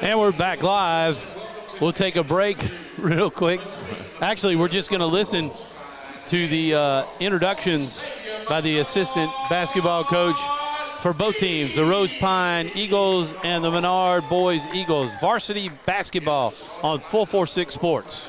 And we're back live. We'll take a break real quick. Actually, we're just going to listen to the introductions by the assistant basketball coach for both teams, the Rosepine Eagles and the Menard Boys Eagles. Varsity basketball on 446 Sports.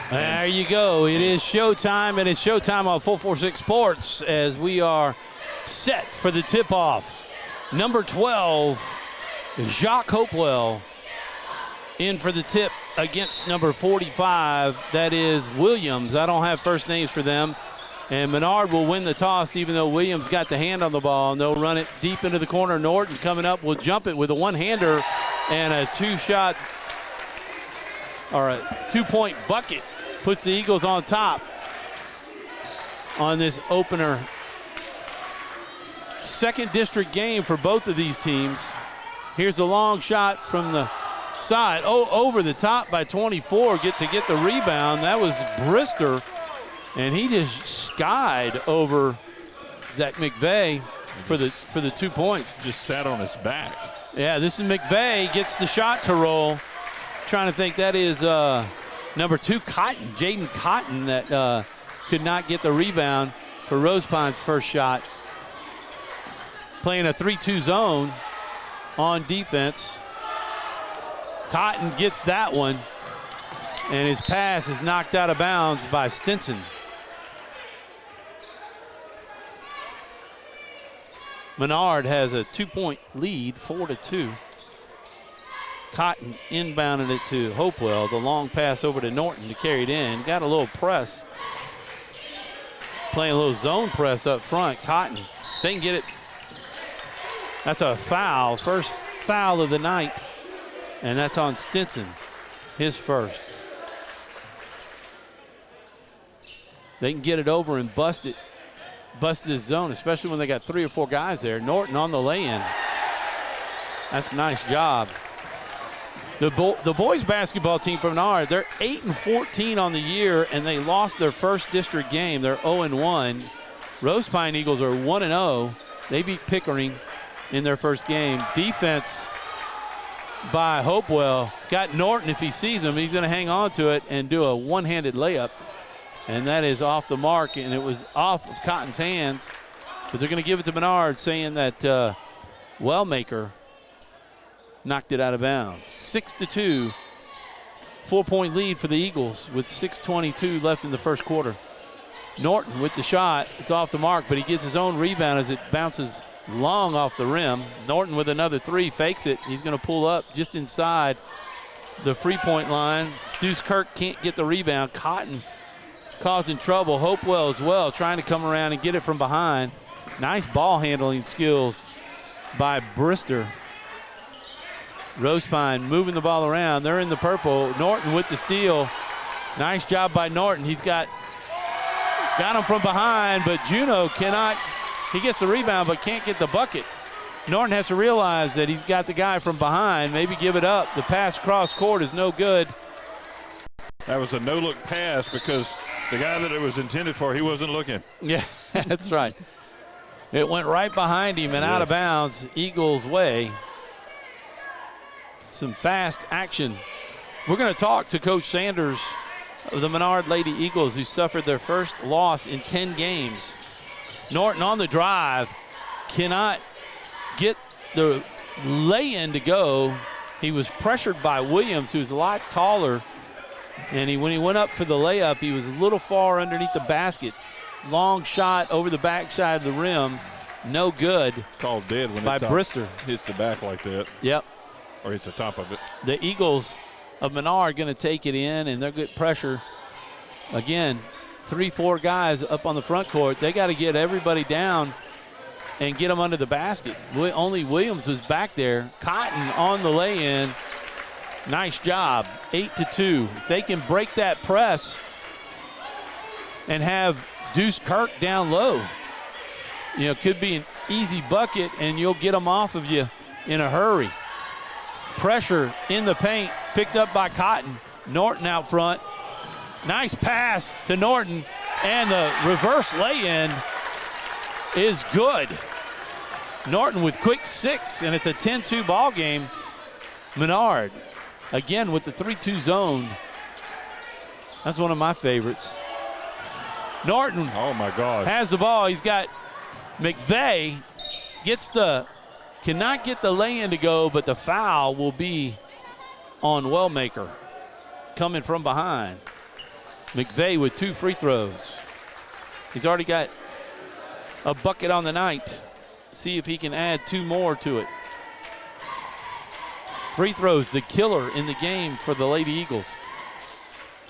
There you go. It is showtime, and it's showtime on 446 Sports as we are set for the tip-off. Number 12, Jacques Hopewell, in for the tip against number 45. That is Williams. I don't have first names for them. And Menard will win the toss, even though Williams got the hand on the ball, and they'll run it deep into the corner. Norton coming up will jump it with a one-hander and a two-shot, or a two-point bucket. Puts the Eagles on top on this opener. Second district game for both of these teams. Here's a long shot from the side. Oh, over the top by 24 to get the rebound. That was Brister, and he just skied over Zach McVeigh for the 2 points. Just sat on his back. Yeah, this is McVeigh, gets the shot to roll. Trying to think, that is number 2, Cotton, Jaden Cotton, that could not get the rebound for Rosepine's first shot. Playing a 3-2 zone on defense. Cotton gets that one, and his pass is knocked out of bounds by Stinson. Menard has a 2-point lead, 4-2. Cotton inbounded it to Hopewell. The long pass over to Norton to carry it in. Got a little press. Playing a little zone press up front. Cotton, they can get it. That's a foul. First foul of the night. And that's on Stinson, his first. They can get it over and bust this zone, especially when they got 3 or 4 guys there. Norton on the lay-in. That's a nice job. The boys basketball team from Menard, they're 8-14 on the year, and they lost their first district game. They're 0-1. Rosepine Eagles are 1-0. They beat Pickering in their first game. Defense by Hopewell. Got Norton. If he sees him, he's going to hang on to it and do a one-handed layup. And that is off the mark, and it was off of Cotton's hands. But they're going to give it to Menard, saying that Wellmaker knocked it out of bounds. 6-2, 4-point lead for the Eagles with 6:22 left in the first quarter. Norton with the shot. It's off the mark, but he gets his own rebound as it bounces long off the rim. Norton with another three, fakes it. He's going to pull up just inside the free-point line. Deuce Kirk can't get the rebound. Cotton causing trouble. Hopewell as well, trying to come around and get it from behind. Nice ball handling skills by Brister. Rosepine moving the ball around. They're in the purple. Norton with the steal. Nice job by Norton. He's got him from behind, but Juneau cannot. He gets the rebound but can't get the bucket. Norton has to realize that he's got the guy from behind. Maybe give it up. The pass cross court is no good. That was a no-look pass because the guy that it was intended for, he wasn't looking. Yeah, that's right. It went right behind him and out of bounds, Eagles' way. Some fast action. We're going to talk to Coach Sanders of the Menard Lady Eagles, who suffered their first loss in 10 games. Norton on the drive, cannot get the lay-in to go. He was pressured by Williams, who's a lot taller. And when he went up for the layup, he was a little far underneath the basket. Long shot over the backside of the rim. No good. Called dead when by Brister. Hits the back like that. Yep. Or hits the top of it. The Eagles of Menard are going to take it in, and they're good pressure. Again, 3-4 guys up on the front court. They got to get everybody down and get them under the basket. Only Williams was back there. Cotton on the lay-in. Nice job. 8-2. If they can break that press and have Deuce Kirk down low, could be an easy bucket, and you'll get them off of you in a hurry. Pressure in the paint, picked up by Cotton. Norton out front. Nice pass to Norton, and the reverse lay-in is good. Norton with quick 6, and it's a 10-2 ball game. Menard, again with the 3-2 zone. That's one of my favorites. Norton, oh my gosh, has the ball. He's got McVeigh, cannot get the lay-in to go, but the foul will be on Wellmaker coming from behind. McVeigh with 2 free throws. He's already got a bucket on the night. See if he can add 2 more to it. Free throws, the killer in the game for the Lady Eagles.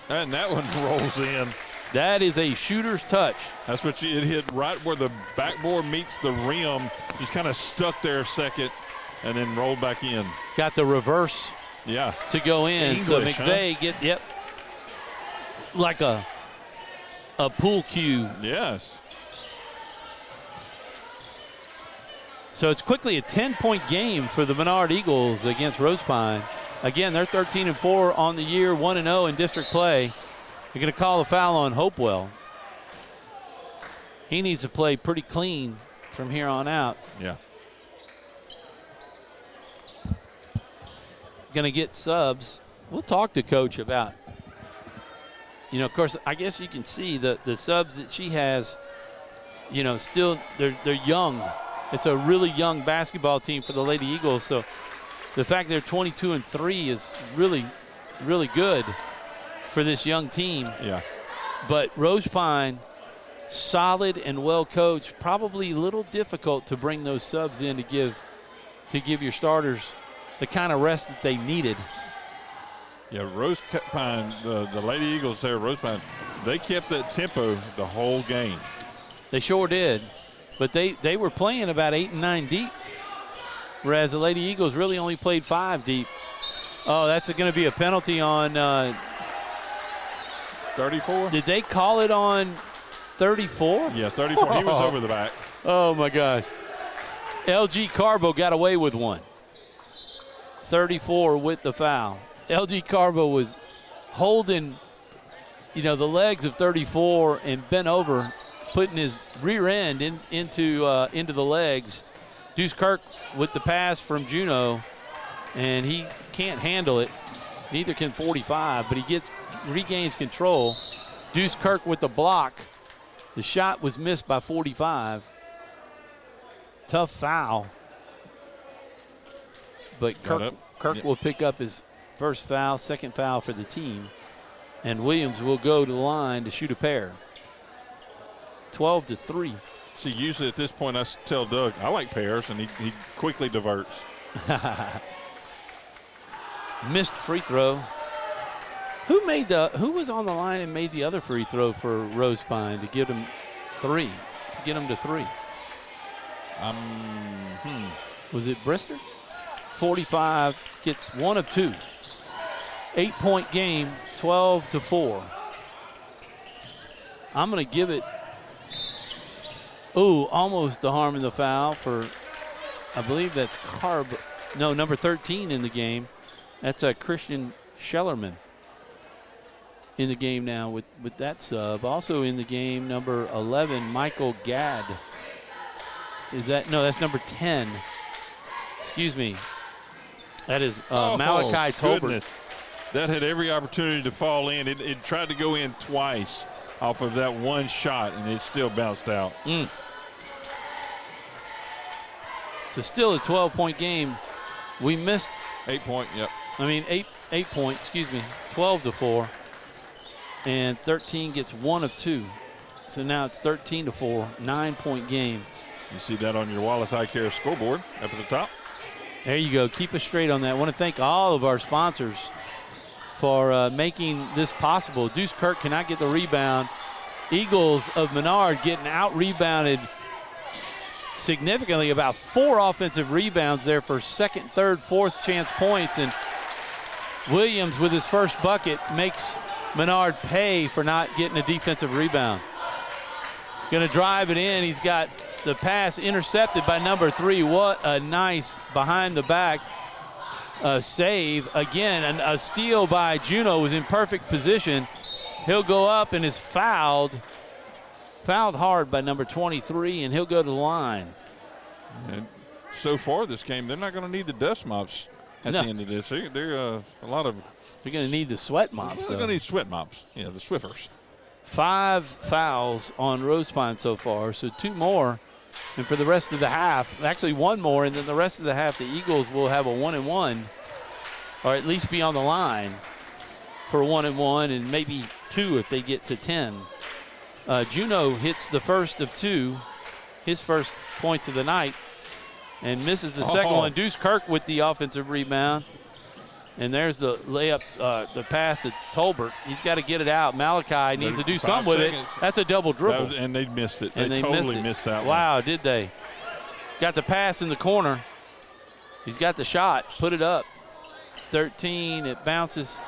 And that one rolls in. That is a shooter's touch. That's what it hit right where the backboard meets the rim. Just kind of stuck there a second and then rolled back in. Got the reverse to go in. English, so McVeigh like a pool cue. Yes. So it's quickly a 10-point game for the Menard Eagles against Rosepine. Again, they're 13-4 on the year, 1-0 in district play. They're going to call a foul on Hopewell. He needs to play pretty clean from here on out. Yeah. Going to get subs. We'll talk to Coach about, of course, I guess you can see the subs that she has, still they're young. It's a really young basketball team for the Lady Eagles. So the fact they're 22-3 is really, really good for this young team. Yeah. But Rosepine, solid and well coached, probably a little difficult to bring those subs in to give your starters the kind of rest that they needed. Yeah, Rosepine, the Lady Eagles there, Rosepine, they kept that tempo the whole game. They sure did. But they were playing about 8 and 9 deep, whereas the Lady Eagles really only played 5 deep. Oh, that's going to be a penalty on 34? Did they call it on 34? Yeah, 34. He was over the back. Oh, my gosh. LG Carbo got away with one. 34 with the foul. LG Carbo was holding, the legs of 34 and bent over, putting his rear end into the legs. Deuce Kirk with the pass from Juneau, and he can't handle it. Neither can 45, but he regains control. Deuce Kirk with the block. The shot was missed by 45. Tough foul. But Kirk will pick up his first foul, second foul for the team. And Williams will go to the line to shoot a pair. 12-3. See, usually at this point I tell Doug, I like pairs, and he quickly diverts. Missed free throw. Who was on the line and made the other free throw for Rosepine to get him to three? Was it Brister? 45 gets one of two. 8-point game, 12-4. I'm going to give it, almost the harm in the foul for, I believe that's number 13 in the game. That's Christian Schellerman in the game now with that sub. Also in the game, number 11, Michael Gadd. That's number 10. Excuse me. That is Malachi Tolbert. Goodness. That had every opportunity to fall in. It tried to go in twice off of that one shot, and it still bounced out. So still a 12-point game. We missed 8 point, yep. 8 point, 12-4. And 13 gets one of two. So now it's 13-4, 9-point game. You see that on your Wallace Eye Care scoreboard up at the top. There you go. Keep us straight on that. I want to thank all of our sponsors for making this possible. Deuce Kirk cannot get the rebound. Eagles of Menard getting out-rebounded significantly, about 4 offensive rebounds there for second, third, fourth chance points. And Williams with his first bucket makes Menard pay for not getting a defensive rebound. Going to drive it in. He's got the pass intercepted by number 3. What a nice behind-the-back save. Again, a steal by Juneau, was in perfect position. He'll go up and is fouled hard by number 23, and he'll go to the line. And so far this game, they're not going to need the dust mops at the end of this. They're going to need the sweat mops. They're going to need sweat mops. The Swiffers. 5 fouls on Rosepine so far, so 2 more. And for the rest of the half, actually 1 more, and then the rest of the half, the Eagles will have a 1-and-1, or at least be on the line for a 1-and-1, and maybe 2 if they get to 10. Juneau hits the first of 2, his first points of the night, and misses the second one. Deuce Kirk with the offensive rebound. And there's the layup, the pass to Tolbert. He's got to get it out. Malachi needs to do something with it. That's a double dribble. And they missed it. And they totally missed that one. Wow, did they? Got the pass in the corner. He's got the shot. Put it up. 13. It bounces.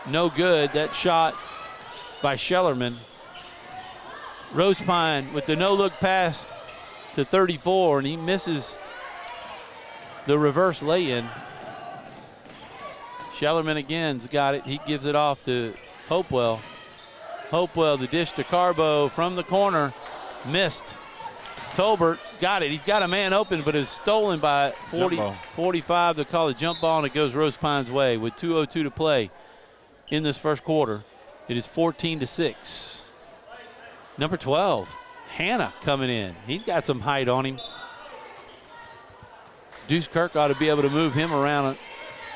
No good. That shot by Schellerman. Rosepine with the no-look pass to 34, and he misses the reverse lay-in. Schellerman again's got it. He gives it off to Hopewell. Hopewell, the dish to Carbo from the corner. Missed. Tolbert got it. He's got a man open, but is stolen by 45. They call it jump ball, and it goes Rosepine's way with 2:02 to play in this first quarter. It is 14-6. Number 12, Hannah coming in. He's got some height on him. Deuce Kirk ought to be able to move him around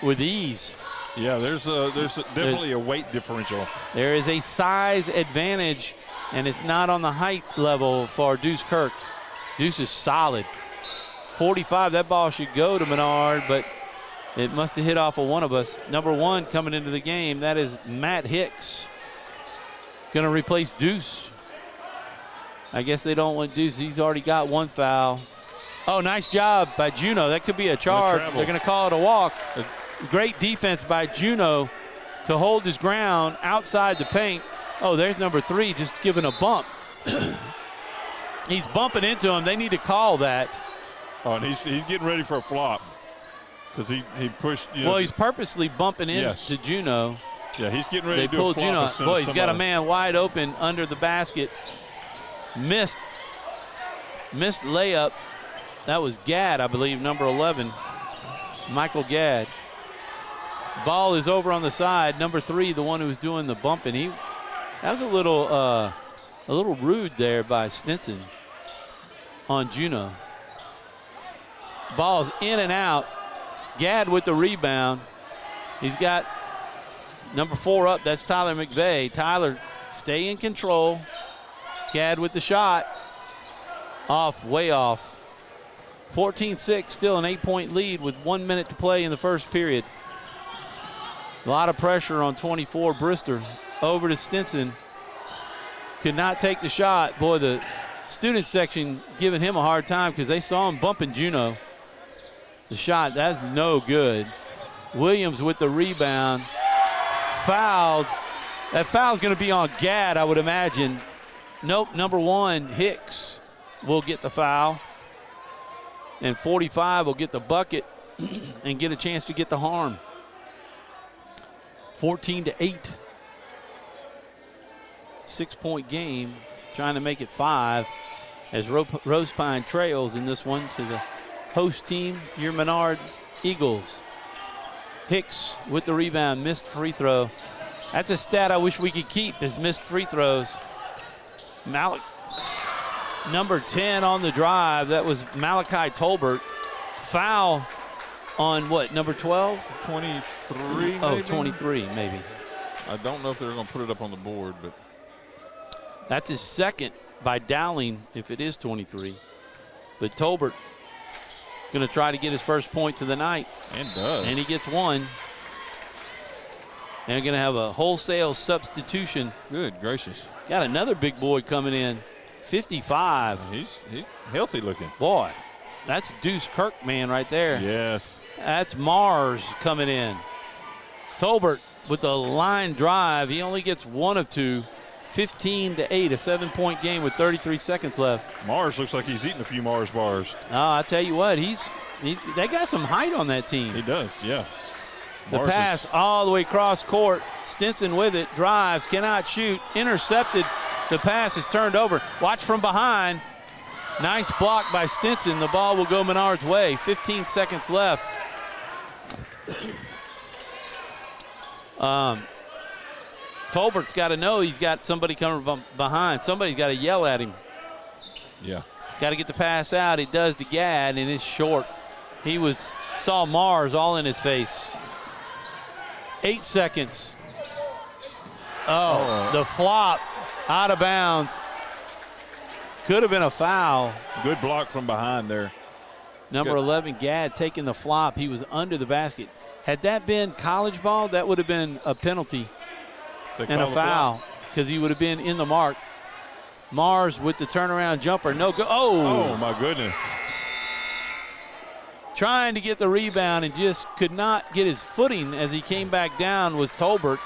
with ease. Yeah, there's definitely a weight differential. There is a size advantage, and it's not on the height level for Deuce Kirk. Deuce is solid. 45, that ball should go to Menard, but it must have hit off of one of us. Number 1 coming into the game, that is Matt Hicks. Going to replace Deuce. I guess they don't want Deuce. He's already got 1 foul. Oh, nice job by Juneau. That could be a charge. They're going to call it a walk. Great defense by Juneau to hold his ground outside the paint. Oh, there's number 3 just giving a bump. He's bumping into him. They need to call that. Oh, and he's getting ready for a flop. because he pushed. Well, he's purposely bumping into Yes. Juneau. Yeah, he's getting ready They to do a pulled flop. Juneau. as soon Boy, as he's got a somebody- man wide open under the basket. Missed layup. That was Gadd, I believe, number 11. Michael Gadd. Ball is over on the side. Number 3, the one who was doing the bumping. That was a little rude there by Stinson on Juneau. Ball's in and out. Gadd with the rebound. He's got number 4 up. That's Tyler McVeigh. Tyler, stay in control. Gadd with the shot. Off, way off. 14-6, still an 8-point lead with 1 minute to play in the first period. A lot of pressure on 24, Brister. Over to Stinson. Could not take the shot. Boy, the student section giving him a hard time because they saw him bumping Juneau. The shot, that's no good. Williams with the rebound. Fouled. That foul's going to be on Gadd, I would imagine. Nope, number 1, Hicks, will get the foul. And 45 will get the bucket and get a chance to get the harm. 14-8. 6-point game, trying to make it 5 as Rosepine trails in this one to the host team, your Menard Eagles. Hicks with the rebound, missed free throw. That's a stat I wish we could keep, is missed free throws. Malik, number 10 on the drive. That was Malachi Tolbert. Foul on what, number 12? 23, Oh, maybe? 23, maybe. I don't know if they're going to put it up on the board, but That's his second by Dowling, if it is 23. But Tolbert going to try to get his first points of the night. and does. And he gets one. And they're going to have a wholesale substitution. Good gracious. Got another big boy coming in, 55. He's healthy looking. Boy, that's Deuce Kirkman right there. Yes. That's Mars coming in. Tolbert with the line drive. He only gets 1 of 2. 15-8, a 7-point game with 33 seconds left. Mars looks like he's eating a few Mars bars. Oh, I tell you what, they got some height on that team. He does, yeah. The Mars pass all the way across court. Stinson with it, drives, cannot shoot, intercepted. The pass is turned over. Watch from behind. Nice block by Stinson. The ball will go Menard's way. 15 seconds left. Tolbert's got to know he's got somebody coming behind. Somebody's got to yell at him. Yeah. Got to get the pass out. He does to Gadd, and it's short. He saw Mars all in his face. 8 seconds. Oh, the flop out of bounds. Could have been a foul. Good block from behind there. Number 11, Gadd, taking the flop. He was under the basket. Had that been college ball, that would have been a penalty and a foul because he would have been in the mark. Mars with the turnaround jumper. No go. Oh, my goodness. Trying to get the rebound and just could not get his footing as he came back down was Tolbert.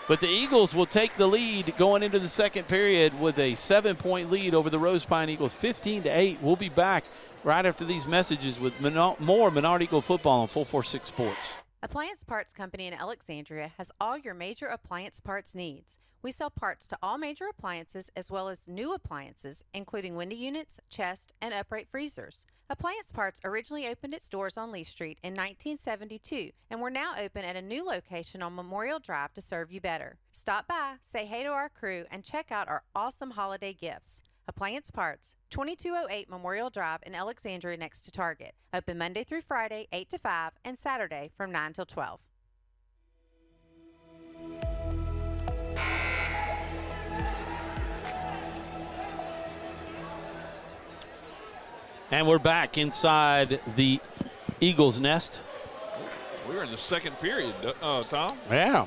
But the Eagles will take the lead going into the second period with a 7-point lead over the Rosepine Eagles, 15-8. We'll be back right after these messages with more Menard Eagle football on 446 Sports. Appliance Parts Company in Alexandria has all your major appliance parts needs. We sell parts to all major appliances as well as new appliances, including window units, chest, and upright freezers. Appliance Parts originally opened its doors on Lee Street in 1972, and we're now open at a new location on Memorial Drive to serve you better. Stop by, say hey to our crew, and check out our awesome holiday gifts. Appliance Parts, 2208 Memorial Drive in Alexandria next to Target. Open Monday through Friday, 8 to 5, and Saturday from 9 till 12. And we're back inside the Eagles' nest. We're in the second period, Tom. Yeah,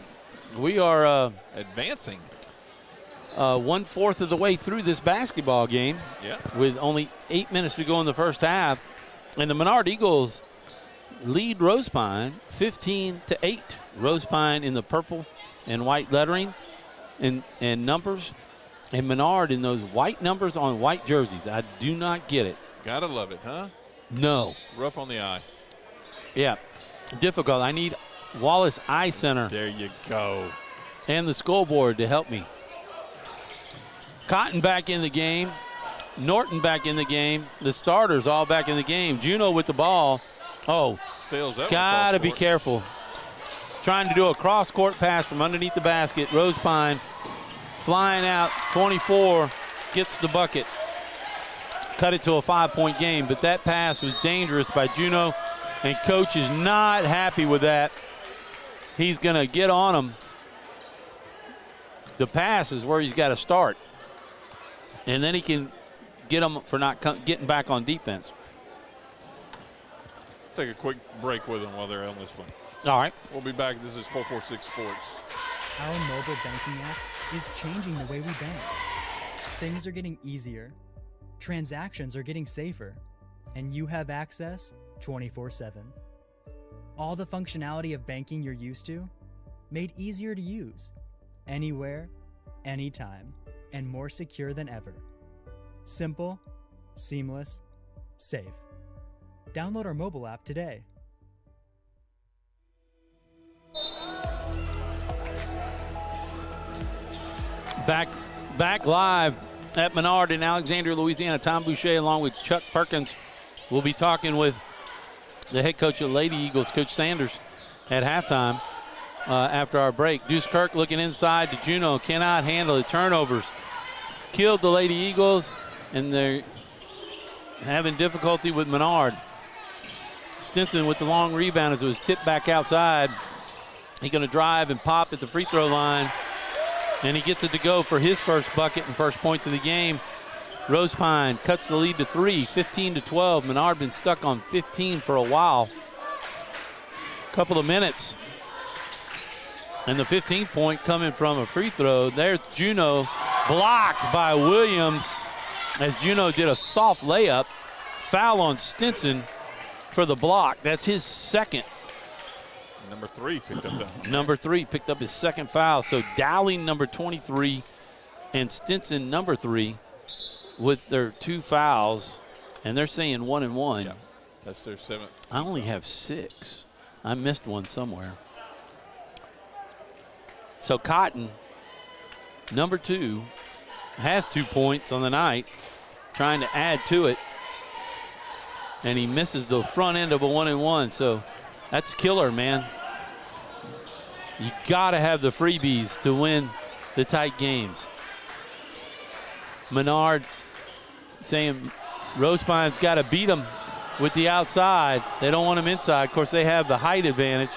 we are Advancing. 1/4 of the way through this basketball game. Yeah. With only 8 minutes to go in the first half. And the Menard Eagles lead Rosepine 15-8. Rosepine in the purple and white lettering and numbers. And Menard in those white numbers on white jerseys. I do not get it. Gotta love it, huh? No. Rough on the eye. Yeah. difficult. I need Wallace Eye Center There you go. and the scoreboard to help me. Cotton back in the game. Norton back in the game. The starters all back in the game. Juno with the ball. Oh, Sails that one gotta across be court. careful. Trying to do a cross-court pass from underneath the basket. Rosepine flying out. 24 gets the bucket. Cut it to a 5-point game, but that pass was dangerous by Juno, and coach is not happy with that. He's going to get on him. The pass is where he's got to start, and then he can get him for not getting back on defense. Take a quick break with them while they're on this one. All right. We'll be back. This is 446 Sports. Our mobile banking app is changing the way we bank. Things are getting easier, transactions are getting safer, and you have access 24/7. All the functionality of banking you're used to, made easier to use, anywhere, anytime, and more secure than ever. Simple, seamless, safe. Download our mobile app today. Back live at Menard in Alexandria, Louisiana. Tom Boucher along with Chuck Perkins will be talking with the head coach of Lady Eagles, Coach Sanders, at halftime after our break. Deuce Kirk looking inside to Juno, cannot handle the turnovers. Killed the Lady Eagles, and they're having difficulty with Menard. Stinson with the long rebound as it was tipped back outside. He's going to drive and pop at the free throw line. And he gets it to go for his first bucket and first points of the game. Rosepine cuts the lead to 3, 15-12. Menard been stuck on 15 for a while. Couple of minutes. And the 15th point coming from a free throw. There's Juno, blocked by Williams as Juno did a soft layup. Foul on Stinson for the block. That's his second. Number 3 picked up that. Number 3 picked up his second foul. So Dowling, number 23, and Stinson, number 3, with their 2 fouls. And they're saying 1 and 1. Yeah, that's their 7th. I only have 6. I missed one somewhere. So Cotton, number 2, has 2 points on the night, trying to add to it. And he misses the front end of a 1 and 1. So that's killer, man. You got to have the freebies to win the tight games. Menard saying Rosepine's got to beat him with the outside. They don't want him inside. Of course, they have the height advantage.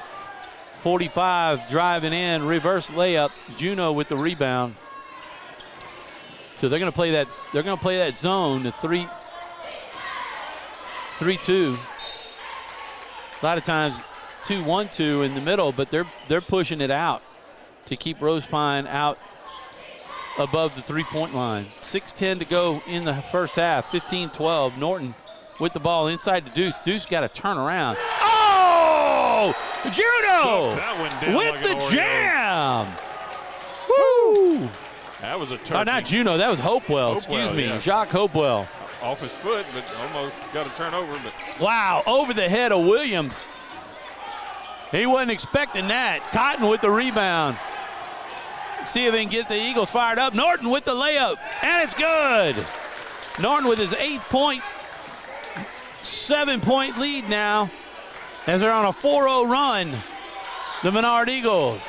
45 driving in, reverse layup. Juno with the rebound. So they're going to play that. They're going to play that zone, the 3-2. A lot of times 2-1-2 in the middle, but they're pushing it out to keep Rosepine out above the three-point line. 6:10 to go in the first half. 15-12. Norton with the ball inside to Deuce. Deuce got to turn around. Oh! Juno That one down with like the an Oreo. jam. Woo! That was a turkey. Oh, not Juno. That was Hopewell. Excuse me. Yes. Jacques Hopewell. Off his foot, but almost got a turnover. But Wow, over the head of Williams. He wasn't expecting that. Cotton with the rebound. See if they can get the Eagles fired up. Norton with the layup, and it's good. Norton with his 8th point. 7-point lead now as they're on a 4-0 run. The Menard Eagles.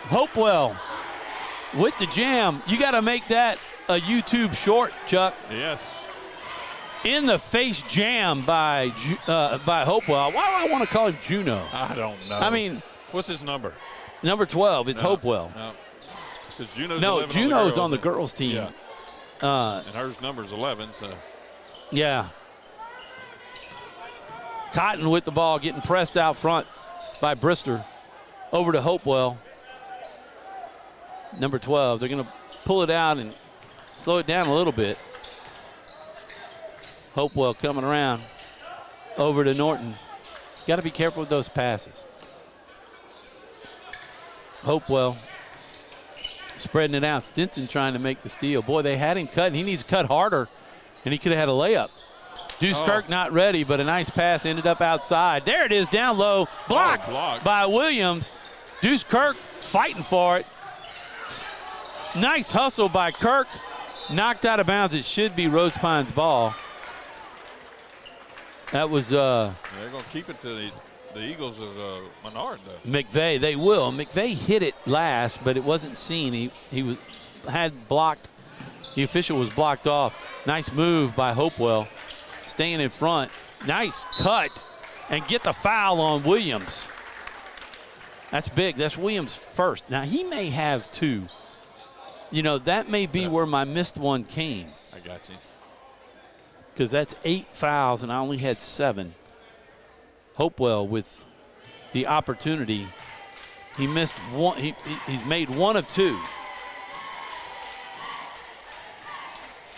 Hopewell with the jam. You got to make that a YouTube short, Chuck. yes, In the face jam by Hopewell. Why do I want to call him Juno? I don't know. I mean, what's his number? number 12. It's Hopewell. No, because Juno's No, 11 Juno's on on the girls' team. Yeah, and hers number's 11. So Yeah. Cotton with the ball, getting pressed out front by Brister. Over to Hopewell. Number 12. They're going to pull it out and slow it down a little bit. Hopewell coming around. Over to Norton. Got to be careful with those passes. Hopewell spreading it out. Stinson trying to make the steal. Boy, they had him cutting. He needs to cut harder, and he could have had a layup. Deuce Kirk not ready, but a nice pass ended up outside. There it is, down low, blocked by Williams. Deuce Kirk fighting for it. Nice hustle by Kirk. Knocked out of bounds. It should be Rosepine's ball. That was they're going to keep it to the Eagles of Menard, though. McVeigh. They will. McVeigh hit it last, but it wasn't seen. He had blocked. The official was blocked off. Nice move by Hopewell. Staying in front. Nice cut. And get the foul on Williams. That's big. That's Williams' first. Now, he may have two. You know, that may be where my missed one came. I got you. Because that's 8 fouls, and I only had 7. Hopewell with the opportunity. He missed one. He's made 1 of 2.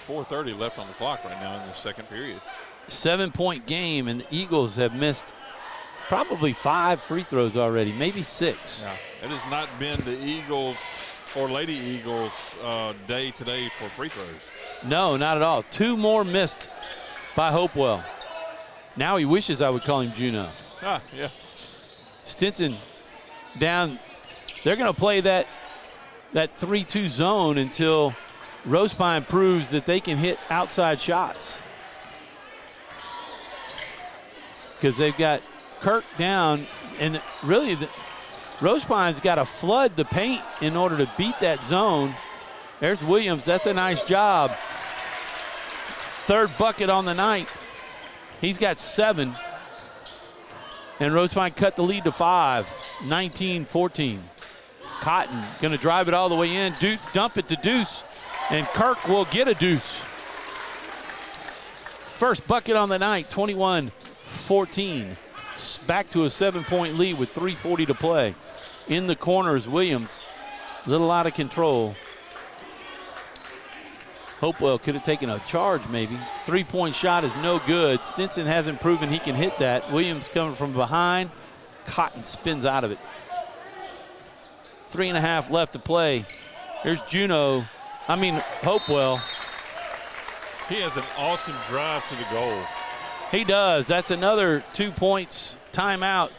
4:30 left on the clock right now in the second period. 7-point game, and the Eagles have missed probably 5 free throws already, maybe 6. Yeah, it has not been the Eagles or Lady Eagles day today for free throws. No, not at all. 2 more missed by Hopewell. Now he wishes I would call him Juno. Yeah. Stinson down. They're going to play that 3-2 zone until Rosepine proves that they can hit outside shots. Because they've got Kirk down, and really Rosepine's got to flood the paint in order to beat that zone. There's Williams. That's a nice job. 3rd bucket on the night. He's got 7. And Rosepine cut the lead to 5, 19-14. Cotton going to drive it all the way in, dump it to Deuce, and Kirk will get a deuce. First bucket on the night, 21-14. Back to a 7-point lead with 3:40 to play. In the corners, Williams, a little out of control. Hopewell could have taken a charge maybe. 3-point shot is no good. Stinson hasn't proven he can hit that. Williams coming from behind. Cotton spins out of it. 3.5 left to play. Here's Hopewell. He has an awesome drive to the goal. He does. That's another 2 points. Timeout.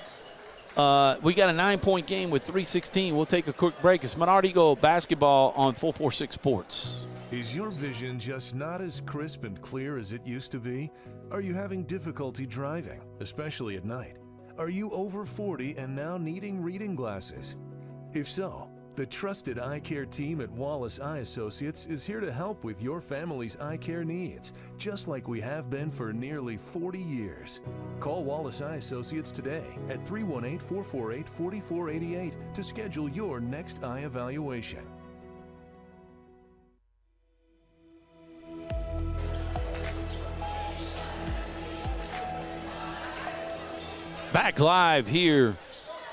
We got a 9-point game with 3:16. We'll take a quick break. It's Menard Eagle basketball on 446 Sports. Is your vision just not as crisp and clear as it used to be? Are you having difficulty driving, especially at night? Are you over 40 and now needing reading glasses? If so, the trusted eye care team at Wallace Eye Associates is here to help with your family's eye care needs, just like we have been for nearly 40 years. Call Wallace Eye Associates today at 318-448-4488 to schedule your next eye evaluation. Back live here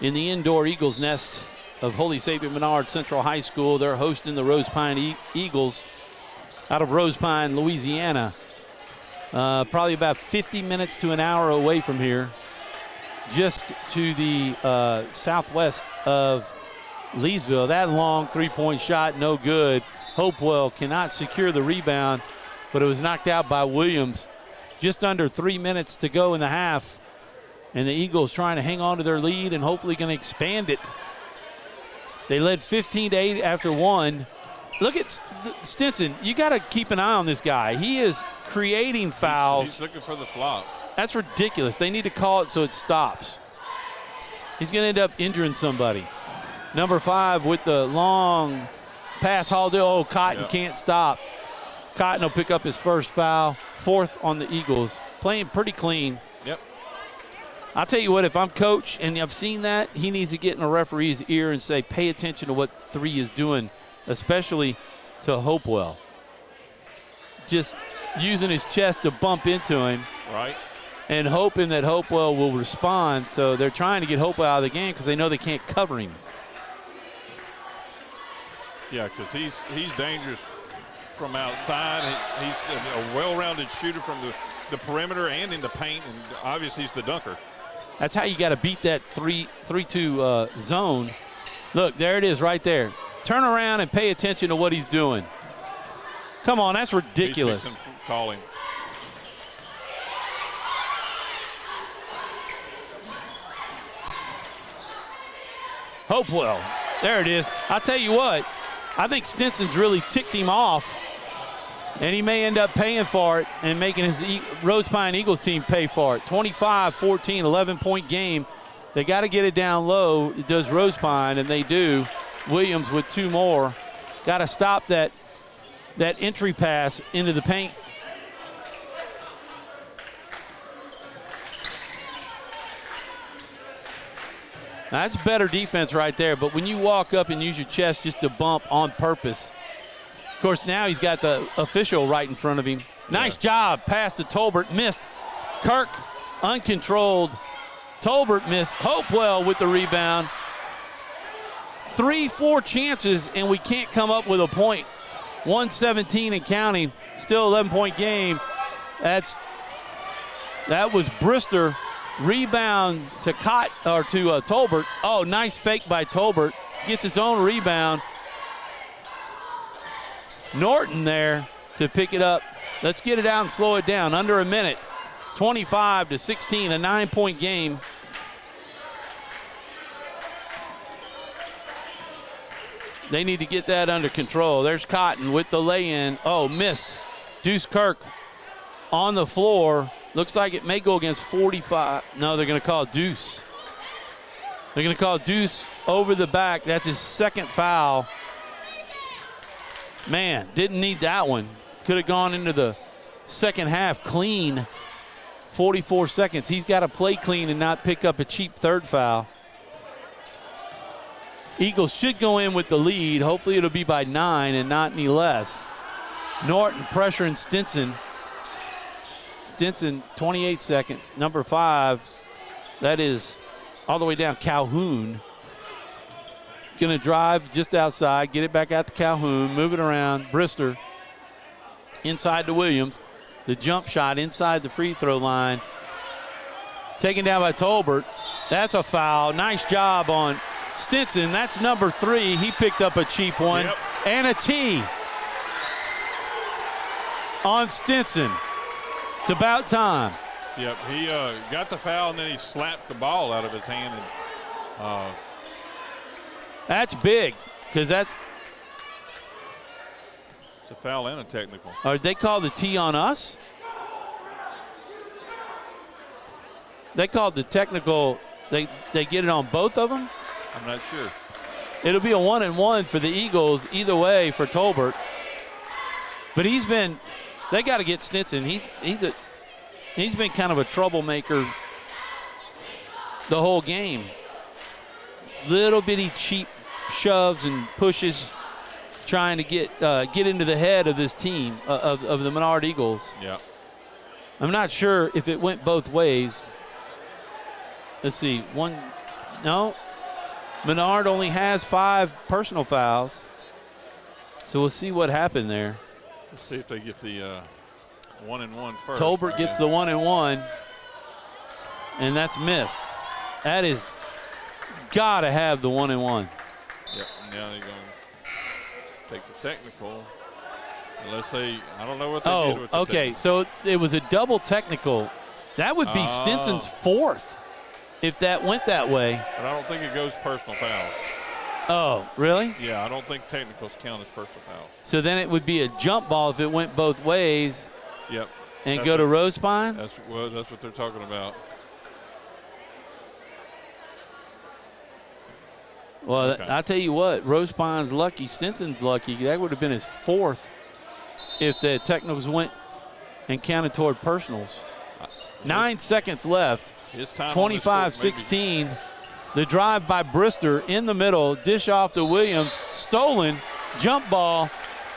in the indoor Eagles nest of Holy Savior Menard Central High School. They're hosting the Rosepine Eagles out of Rosepine, Louisiana. Probably about 50 minutes to an hour away from here, just to the southwest of Leesville. That long 3-point shot, no good. Hopewell cannot secure the rebound, but it was knocked out by Williams. Just under 3 minutes to go in the half, and the Eagles trying to hang on to their lead and hopefully going to expand it. They led 15-8 after 1. Look at Stinson. You got to keep an eye on this guy. He is creating fouls. He's looking for the flop. That's ridiculous. They need to call it so it stops. He's going to end up injuring somebody. Number 5 with the long pass. Oh, Cotton can't stop. Cotton will pick up his first foul. 4th on the Eagles. Playing pretty clean. Yep. I'll tell you what, if I'm coach and I've seen that, he needs to get in a referee's ear and say, pay attention to what 3 is doing, especially to Hopewell. Just using his chest to bump into him. Right. And hoping that Hopewell will respond. So they're trying to get Hopewell out of the game because they know they can't cover him. Yeah, because he's dangerous from outside. He's a well-rounded shooter from the perimeter and in the paint, and obviously he's the dunker. That's how you got to beat that 3-2 zone. Look, there it is right there. Turn around and pay attention to what he's doing. Come on, that's ridiculous. Calling. Hopewell. There it is. I'll tell you what, I think Stinson's really ticked him off, and he may end up paying for it and making his Rosepine Eagles team pay for it. 25-14, 11-point game. They got to get it down low. It does Rosepine, and they do. Williams with 2 more. Got to stop that entry pass into the paint. Now, that's better defense right there, but when you walk up and use your chest just to bump on purpose. Of course, now he's got the official right in front of him. Nice job. Pass to Tolbert. Missed. Kirk, uncontrolled. Tolbert missed. Hopewell with the rebound. 3-4 chances, and we can't come up with a point. 117 and counting. Still 11-point game. That was Brister. Rebound to Tolbert. Oh, nice fake by Tolbert. Gets his own rebound. Norton there to pick it up. Let's get it out and slow it down. Under a minute. 25-16, a 9-point game. They need to get that under control. There's Cotton with the lay-in. Oh, missed. Deuce Kirk on the floor. Looks like it may go against 45. No, they're going to call Deuce. They're going to call Deuce over the back. That's his second foul. Man, didn't need that one. Could have gone into the second half clean. 44 seconds. He's got to play clean and not pick up a cheap third foul. Eagles should go in with the lead. Hopefully it'll be by 9 and not any less. Norton pressuring Stinson. Stinson, 28 seconds. Number 5, that is all the way down. Calhoun. Going to drive just outside, get it back out to Calhoun, move it around. Brister inside to Williams. The jump shot inside the free throw line. Taken down by Tolbert. That's a foul. Nice job on Stinson. That's number 3. He picked up a cheap one. Yep. And a tee on Stinson. It's about time. Yep, he got the foul, and then he slapped the ball out of his hand. And that's big, because it's a foul and a technical. They call the tee on us? They called the technical. They get it on both of them? I'm not sure. It'll be a 1-and-1 for the Eagles, either way for Tolbert. But they got to get Stinson. He's been kind of a troublemaker the whole game. Little bitty cheap shoves and pushes, trying to get into the head of this team of the Menard Eagles. Yeah. I'm not sure if it went both ways. Let's see. No. Menard only has 5 personal fouls. So we'll see what happened there. Let's see if they get the 1-and-1 first. Tolbert gets the 1-and-1, and that's missed. That is got to have the 1-and-1. Yep, now they're going to take the technical. Unless I don't know what they did with the okay, so it was a double technical. That would be Stinson's 4th if that went that way. But I don't think it goes personal fouls. Oh, really? Yeah, I don't think technicals count as personal fouls. So then it would be a jump ball if it went both ways. Yep. And go to Rosepine? That's what they're talking about. Well, okay. I'll tell you what, Rosepine's lucky, Stinson's lucky. That would have been his 4th if the technicals went and counted toward personals. 9 seconds left. 25-16. The drive by Brister in the middle. Dish off to Williams. Stolen. Jump ball.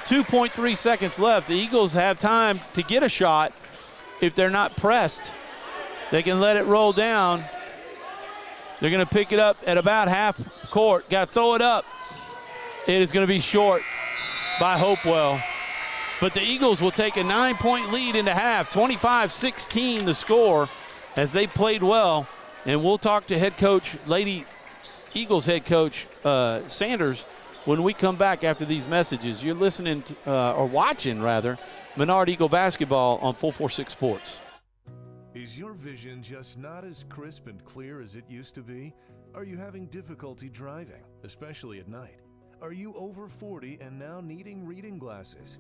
2.3 seconds left. The Eagles have time to get a shot if they're not pressed. They can let it roll down. They're going to pick it up at about half court. Got to throw it up. It is going to be short by Hopewell. But the Eagles will take a 9-point lead into half. 25-16 the score as they played well. And we'll talk to head coach, Lady Eagles head coach Sanders when we come back after these messages. You're listening to, or watching, rather, Menard Eagle basketball on 446 Sports. Is your vision just not as crisp and clear as it used to be? Are you having difficulty driving, especially at night? Are you over 40 and now needing reading glasses?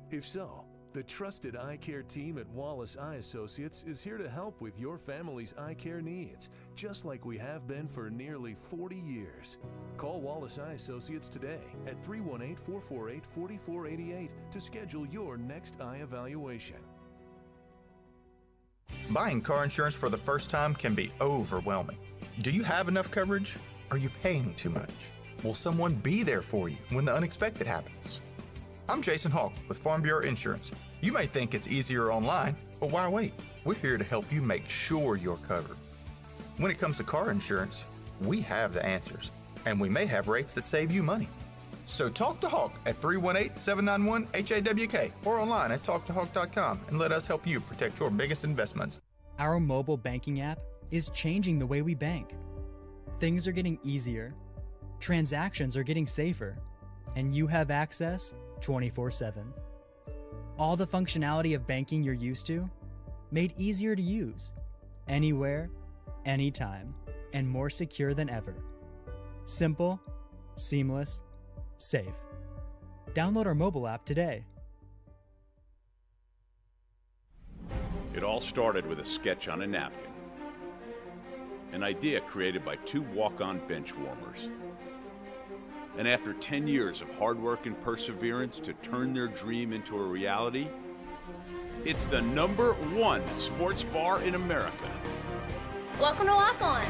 If so, the trusted eye care team at Wallace Eye Associates is here to help with your family's eye care needs, just like we have been for nearly 40 years. Call Wallace Eye Associates today at 318-448-4488 to schedule your next eye evaluation. Buying car insurance for the first time can be overwhelming. Do you have enough coverage? Are you paying too much? Will someone be there for you when the unexpected happens? I'm Jason Hawk with Farm Bureau Insurance. You may think it's easier online, but why wait? We're here to help you make sure you're covered. When it comes to car insurance, we have the answers, and we may have rates that save you money. So talk to Hawk at 318-791-HAWK or online at talktohawk.com and let us help you protect your biggest investments. Our mobile banking app is changing the way we bank. Things are getting easier, transactions are getting safer, and you have access 24/7. All the functionality of banking you're used to, made easier to use, anywhere, anytime, and more secure than ever. Simple, seamless, safe. Download our mobile app today. It all started with a sketch on a napkin. An idea created by two walk-on bench warmers. And after 10 years of hard work and perseverance to turn their dream into a reality, it's the #1 sports bar in America. Welcome to Walk On.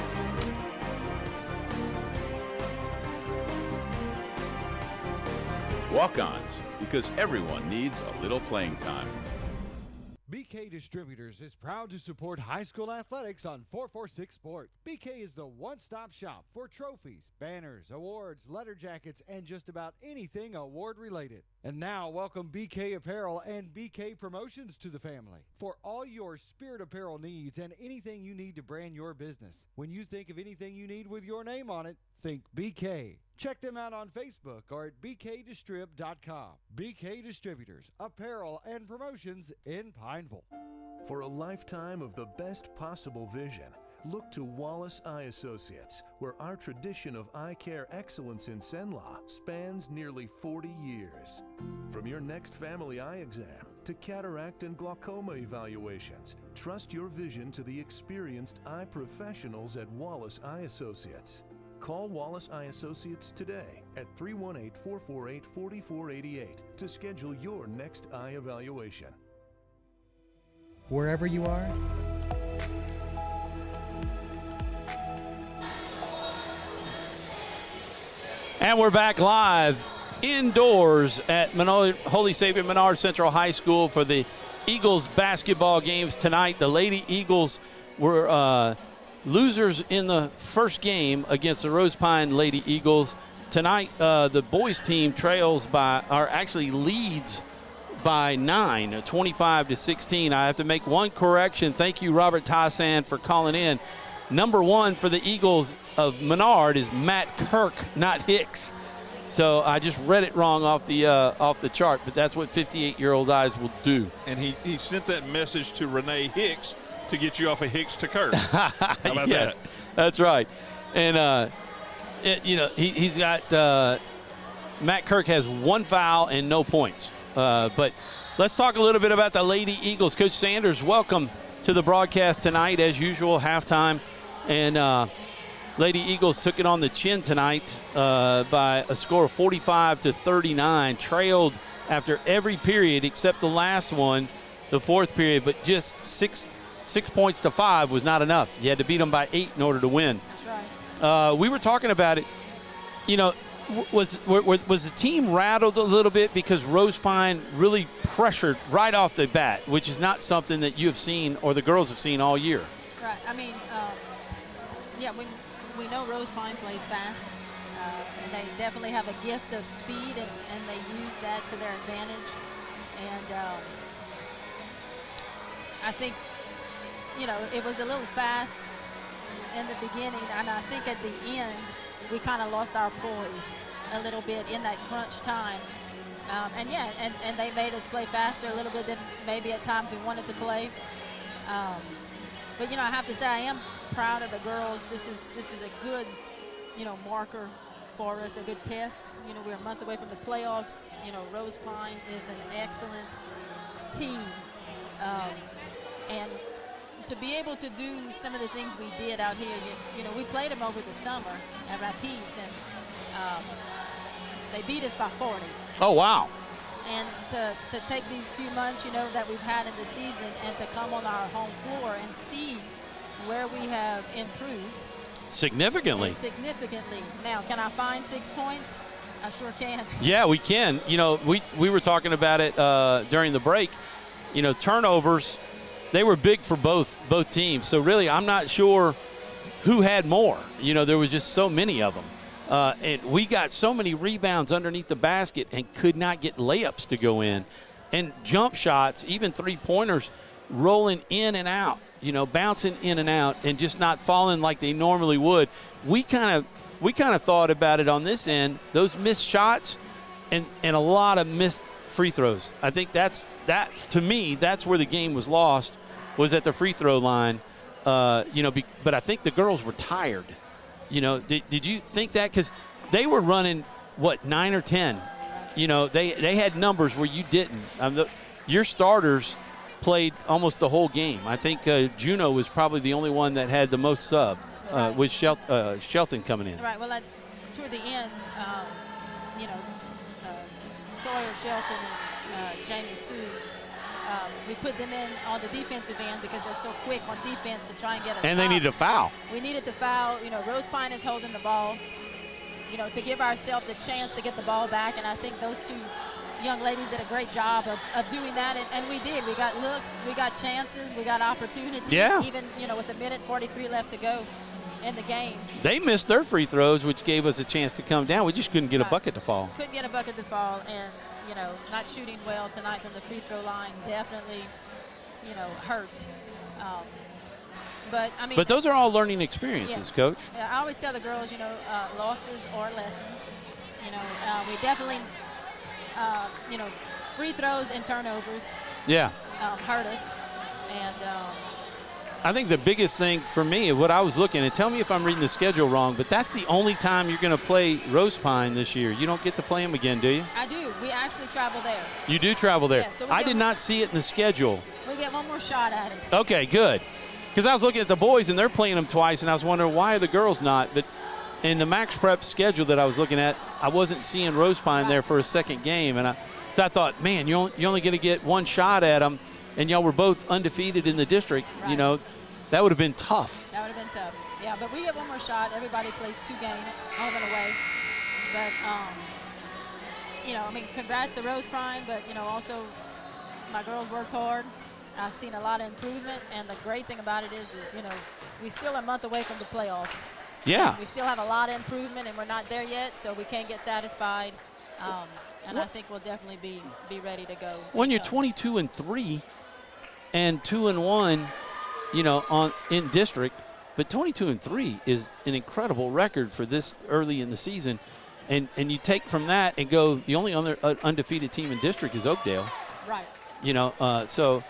Walk-ons, because everyone needs a little playing time. BK Distributors is proud to support high school athletics on 446 Sports. BK is the one-stop shop for trophies, banners, awards, letter jackets, and just about anything award-related. And now, welcome BK Apparel and BK Promotions to the family. For all your spirit apparel needs and anything you need to brand your business. When you think of anything you need with your name on it, think BK. Check them out on Facebook or at bkdistrib.com. BK Distributors, apparel and promotions in Pineville. For a lifetime of the best possible vision, look to Wallace Eye Associates, where our tradition of eye care excellence in Cenla spans nearly 40 years. From your next family eye exam to cataract and glaucoma evaluations, trust your vision to the experienced eye professionals at Wallace Eye Associates. Call Wallace Eye Associates today at 318-448-4488 to schedule your next eye evaluation. Wherever you are, and we're back live indoors at Holy Savior Menard Central High School for the Eagles basketball games tonight. The Lady Eagles were losers in the first game against the Rosepine Lady Eagles. Tonight, the boys team leads by 9, 25-16. I have to make one correction. Thank you, Robert Tysan, for calling in. #1 for the Eagles of Menard is Matt Kirk, not Hicks. So I just read it wrong off the chart, but that's what 58-year-old eyes will do. And he sent that message to Renee Hicks to get you off of Hicks to Kirk. How about that? That's right. And, he's got Matt Kirk has 1 foul and no points. But let's talk a little bit about the Lady Eagles. Coach Sanders, welcome to the broadcast tonight. As usual, halftime. And Lady Eagles took it on the chin tonight by a score of 45-39. Trailed after every period except the last one, the fourth period, but just 6 points to 5 was not enough. You had to beat them by 8 in order to win. That's right. We were talking about it. Was the team rattled a little bit because Rosepine really pressured right off the bat, which is not something that you have seen or the girls have seen all year? Right. I mean, we know Rosepine plays fast, and they definitely have a gift of speed, and they use that to their advantage. And I think, it was a little fast in the beginning, and I think at the end we kind of lost our poise a little bit in that crunch time. And they made us play faster a little bit than maybe at times we wanted to play. But, I have to say I am proud of the girls. This is a good, marker for us, a good test. We're a month away from the playoffs. Rosepine is an excellent team. And to be able to do some of the things we did out here, we played them over the summer at Rapides, and they beat us by 40. Oh, wow. And to take these few months, that we've had in the season and to come on our home floor and see where we have improved. Significantly. Significantly. Now, can I find 6 points? I sure can. Yeah, we can. We were talking about it during the break. Turnovers, they were big for both teams. So, really, I'm not sure who had more. There was just so many of them. And we got so many rebounds underneath the basket and could not get layups to go in. And jump shots, even three-pointers, rolling in and out, bouncing in and out and just not falling like they normally would. We kind of thought about it on this end, those missed shots and a lot of missed free throws. I think to me, that's where the game was lost, was at the free throw line. But I think the girls were tired. Did you think that? Because they were running, 9 or 10. They had numbers where you didn't. Your starters played almost the whole game. I think Juno was probably the only one that had the most sub, with Shelton coming in. Right. Well, toward the end, Sawyer, Shelton, and Jamie Sue, we put them in on the defensive end because they're so quick on defense to try and get us. And they needed a foul. We needed to foul. Rosepine is holding the ball, to give ourselves a chance to get the ball back. And I think those two young ladies did a great job of doing that. And we did. We got looks, we got chances, we got opportunities. Yeah. Even, with a minute 43 left to go in the game. They missed their free throws, which gave us a chance to come down. We just couldn't get a bucket to fall. Couldn't get a bucket to fall. And, not shooting well tonight from the free throw line definitely, hurt. But those are all learning experiences, yes. Coach. Yeah, I always tell the girls, losses or lessons. We definitely, free throws and turnovers. Yeah. Hurt us. And I think the biggest thing for me, what I was looking at, tell me if I'm reading the schedule wrong, but that's the only time you're going to play Rosepine this year. You don't get to play them again, do you? I do. We actually travel there. You do travel there. Yeah, so I did not see it in the schedule. We get one more shot at it. Okay, good. Because I was looking at the boys, and they're playing them twice, and I was wondering, why are the girls not? But in the Max Prep schedule that I was looking at, I wasn't seeing Rosepine there for a second game. And so I thought, man, you're only going to get one shot at them, and y'all were both undefeated in the district. Right. That would have been tough. That would have been tough. Yeah, but we get one more shot. Everybody plays 2 games, home and away. But, congrats to Rosepine, but, also my girls worked hard. I've seen a lot of improvement, and the great thing about it is we still a month away from the playoffs. Yeah. We still have a lot of improvement, and we're not there yet, so we can't get satisfied. And I think we'll definitely be ready to go. When you're 22-3 and 2-1, in district, but 22-3 is an incredible record for this early in the season. And you take from that and go, the only other undefeated team in district is Oakdale. Right. So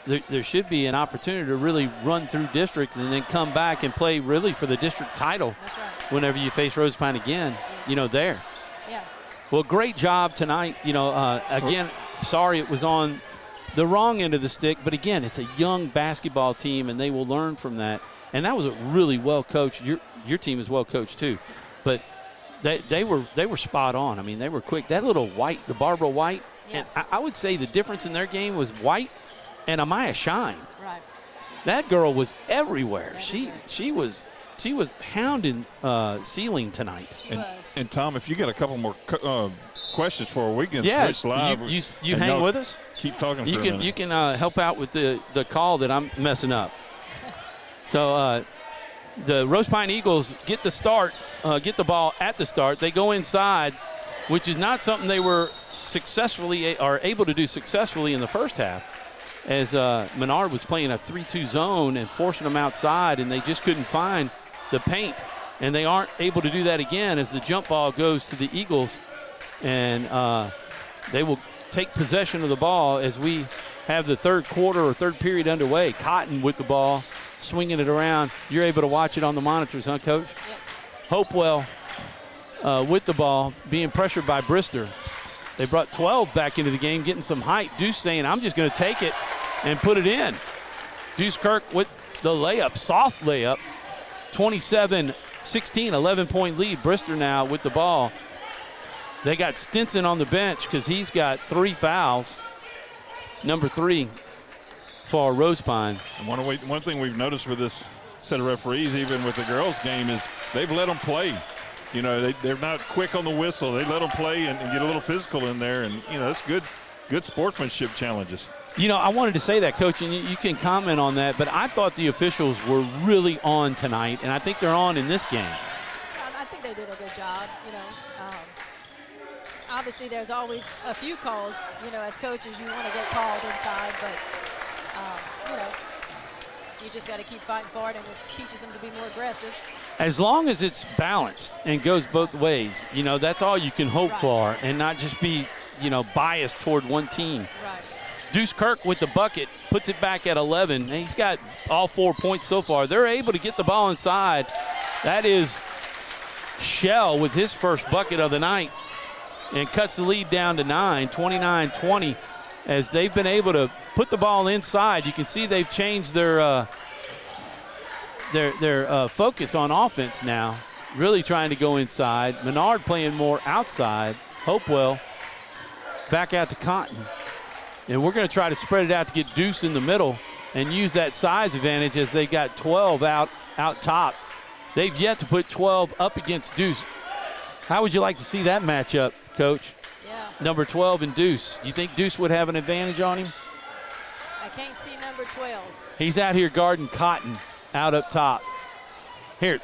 there should be an opportunity to really run through district and then come back and play really for the district title. That's right. Whenever you face Rosepine again, there. Yeah. Well, great job tonight. Again, sorry it was on the wrong end of the stick, but again, it's a young basketball team, and they will learn from that. And that was a really well coached. Your team is well coached too, but they were spot on. I mean, they were quick. That little White, the Barbara White, yes. And I would say the difference in their game was White and Amaya Shine. Right. That girl was everywhere. She was hounding ceiling tonight. She was. And Tom, if you got a couple more questions for her, we can switch live. You hang with us. Keep talking. You can help out with the call that I'm messing up. So the Rosepine Eagles get the ball at the start. They go inside, which is not something they were able to do successfully in the first half, as Menard was playing a 3-2 zone and forcing them outside, and they just couldn't find the paint. And they aren't able to do that again as the jump ball goes to the Eagles. And they will take possession of the ball as we have the third quarter or third period underway. Cotton with the ball swinging it around. You're able to watch it on the monitors, huh, Coach? Yes. Hopewell with the ball, being pressured by Brister. They brought 12 back into the game, getting some height. Deuce saying, I'm just going to take it and put it in. Deuce Kirk with the layup, soft layup. 27-16, 11-point lead. Brister now with the ball. They got Stinson on the bench because he's got 3 fouls. Number 3 for Rosepine. One thing we've noticed with this set of referees, even with the girls' game, is they've let them play. You know, they're not quick on the whistle. They let them play and get a little physical in there, and, you know, that's good sportsmanship challenges. You know, I wanted to say that, Coach, and you can comment on that, but I thought the officials were really on tonight, and I think they're on in this game. I think they did a good job, you know. Obviously, there's always a few calls, you know, as coaches you want to get called inside, but, you know, you just got to keep fighting for it, and it teaches them to be more aggressive. As long as it's balanced and goes both ways, you know, that's all you can hope for, and not just be, you know, biased toward one team. Right. Deuce Kirk with the bucket, puts it back at 11. And he's got all 4 points so far. They're able to get the ball inside. That is Shell with his first bucket of the night and cuts the lead down to 9, 29-20. As they've been able to put the ball inside, you can see they've changed their focus on offense now, really trying to go inside. Menard playing more outside. Hopewell back out to Cotton. And we're going to try to spread it out to get Deuce in the middle and use that size advantage as they got 12 out top. They've yet to put 12 up against Deuce. How would you like to see that matchup, Coach? Yeah. Number 12 and Deuce. You think Deuce would have an advantage on him? I can't see number 12. He's out here guarding Cotton out up top. Here,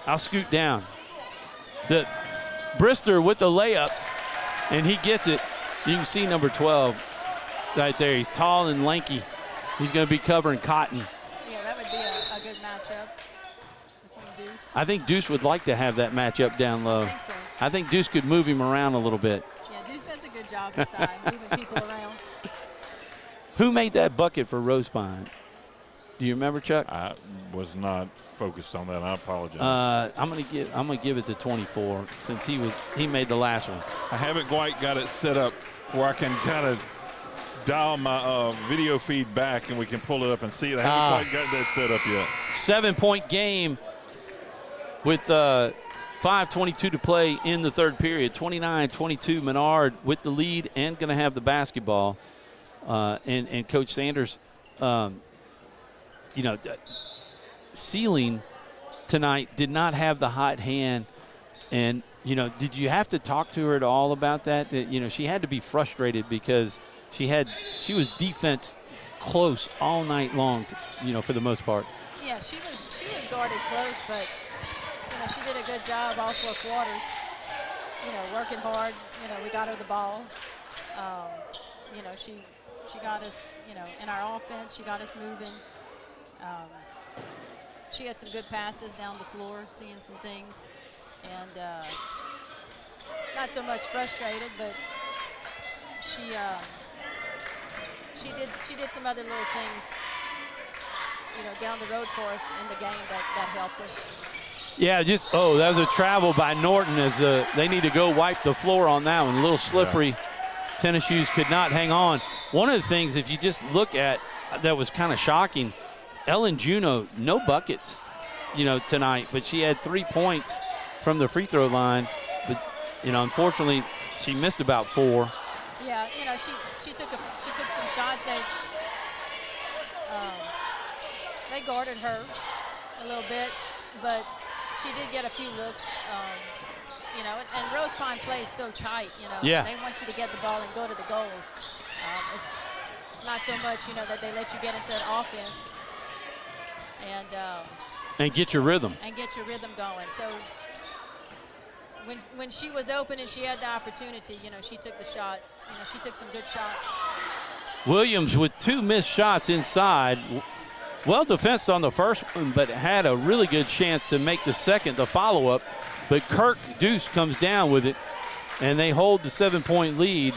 I'll scoot down. The Brister with the layup, and he gets it. You can see number 12 right there. He's tall and lanky. He's going to be covering Cotton. Yeah, that would be a good matchup between Deuce. I think Deuce would like to have that matchup down low. I think so. I think Deuce could move him around a little bit. Yeah, Deuce does a good job inside, moving people around. Who made that bucket for Rosepine? Do you remember, Chuck? I was not focused on that. I apologize. I'm gonna give it to 24 since he made the last one. I haven't quite got it set up where I can kind of dial my video feed back and we can pull it up and see it. I haven't quite got that set up yet. 7-point game with 5:22 to play in the third period. 29-22, Menard with the lead and going to have the basketball. And Coach Sanders, Sealing tonight did not have the hot hand. And, did you have to talk to her at all about that? That, she had to be frustrated because she was defense close all night long, for the most part. Yeah, she was guarded close, but, she did a good job all 4 quarters, working hard. We got her the ball. She got us, in our offense, she got us moving. She had some good passes down the floor, seeing some things. And not so much frustrated, but she did some other little things, down the road for us in the game that helped us. Yeah, that was a travel by Norton as they need to go wipe the floor on that one. A little slippery. Yeah. Tennis shoes could not hang on. One of the things, if you just look at, that was kind of shocking, Ellen Juneau, no buckets, tonight, but she had 3 points from the free throw line. But, unfortunately, she missed about 4. Yeah, she took some shots. They guarded her a little bit, but she did get a few looks. And Rosepine plays so tight. Yeah. They want you to get the ball and go to the goal. It's not so much, that they let you get into an offense and get your rhythm. And get your rhythm going. So when she was open and she had the opportunity, she took the shot. She took some good shots. Williams with 2 missed shots inside. Well defensed on the first one, but had a really good chance to make the second, the follow-up. But Kirk Deuce comes down with it, and they hold the 7-point lead.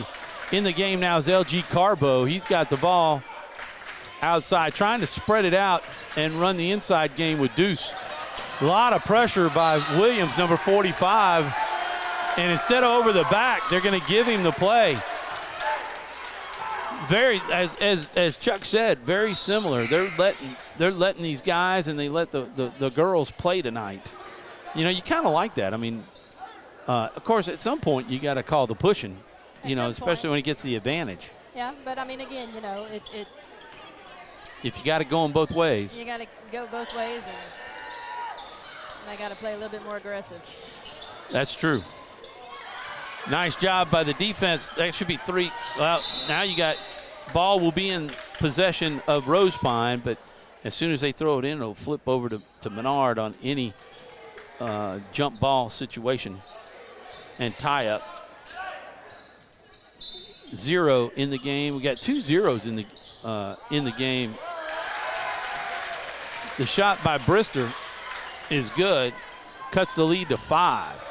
In the game now is LG Carbo. He's got the ball outside, trying to spread it out and run the inside game with Deuce. A lot of pressure by Williams, number 45. And instead of over the back, they're going to give him the play. Very, as Chuck said, very similar. They're letting these guys and they let the girls play tonight. You know, you kind of like that. I mean, of course, at some point you got to call the pushing. You know, especially when he gets the advantage. Yeah, but I mean, again, you know, if you got to go in both ways. You got to go both ways, and they got to play a little bit more aggressive. That's true. Nice job by the defense. That should be 3. Well, now you got ball will be in possession of Rosepine, but as soon as they throw it in, it'll flip over to Menard on any jump ball situation and tie up. 0 in the game. We got 2 zeros in the game. The shot by Brister is good. Cuts the lead to 5.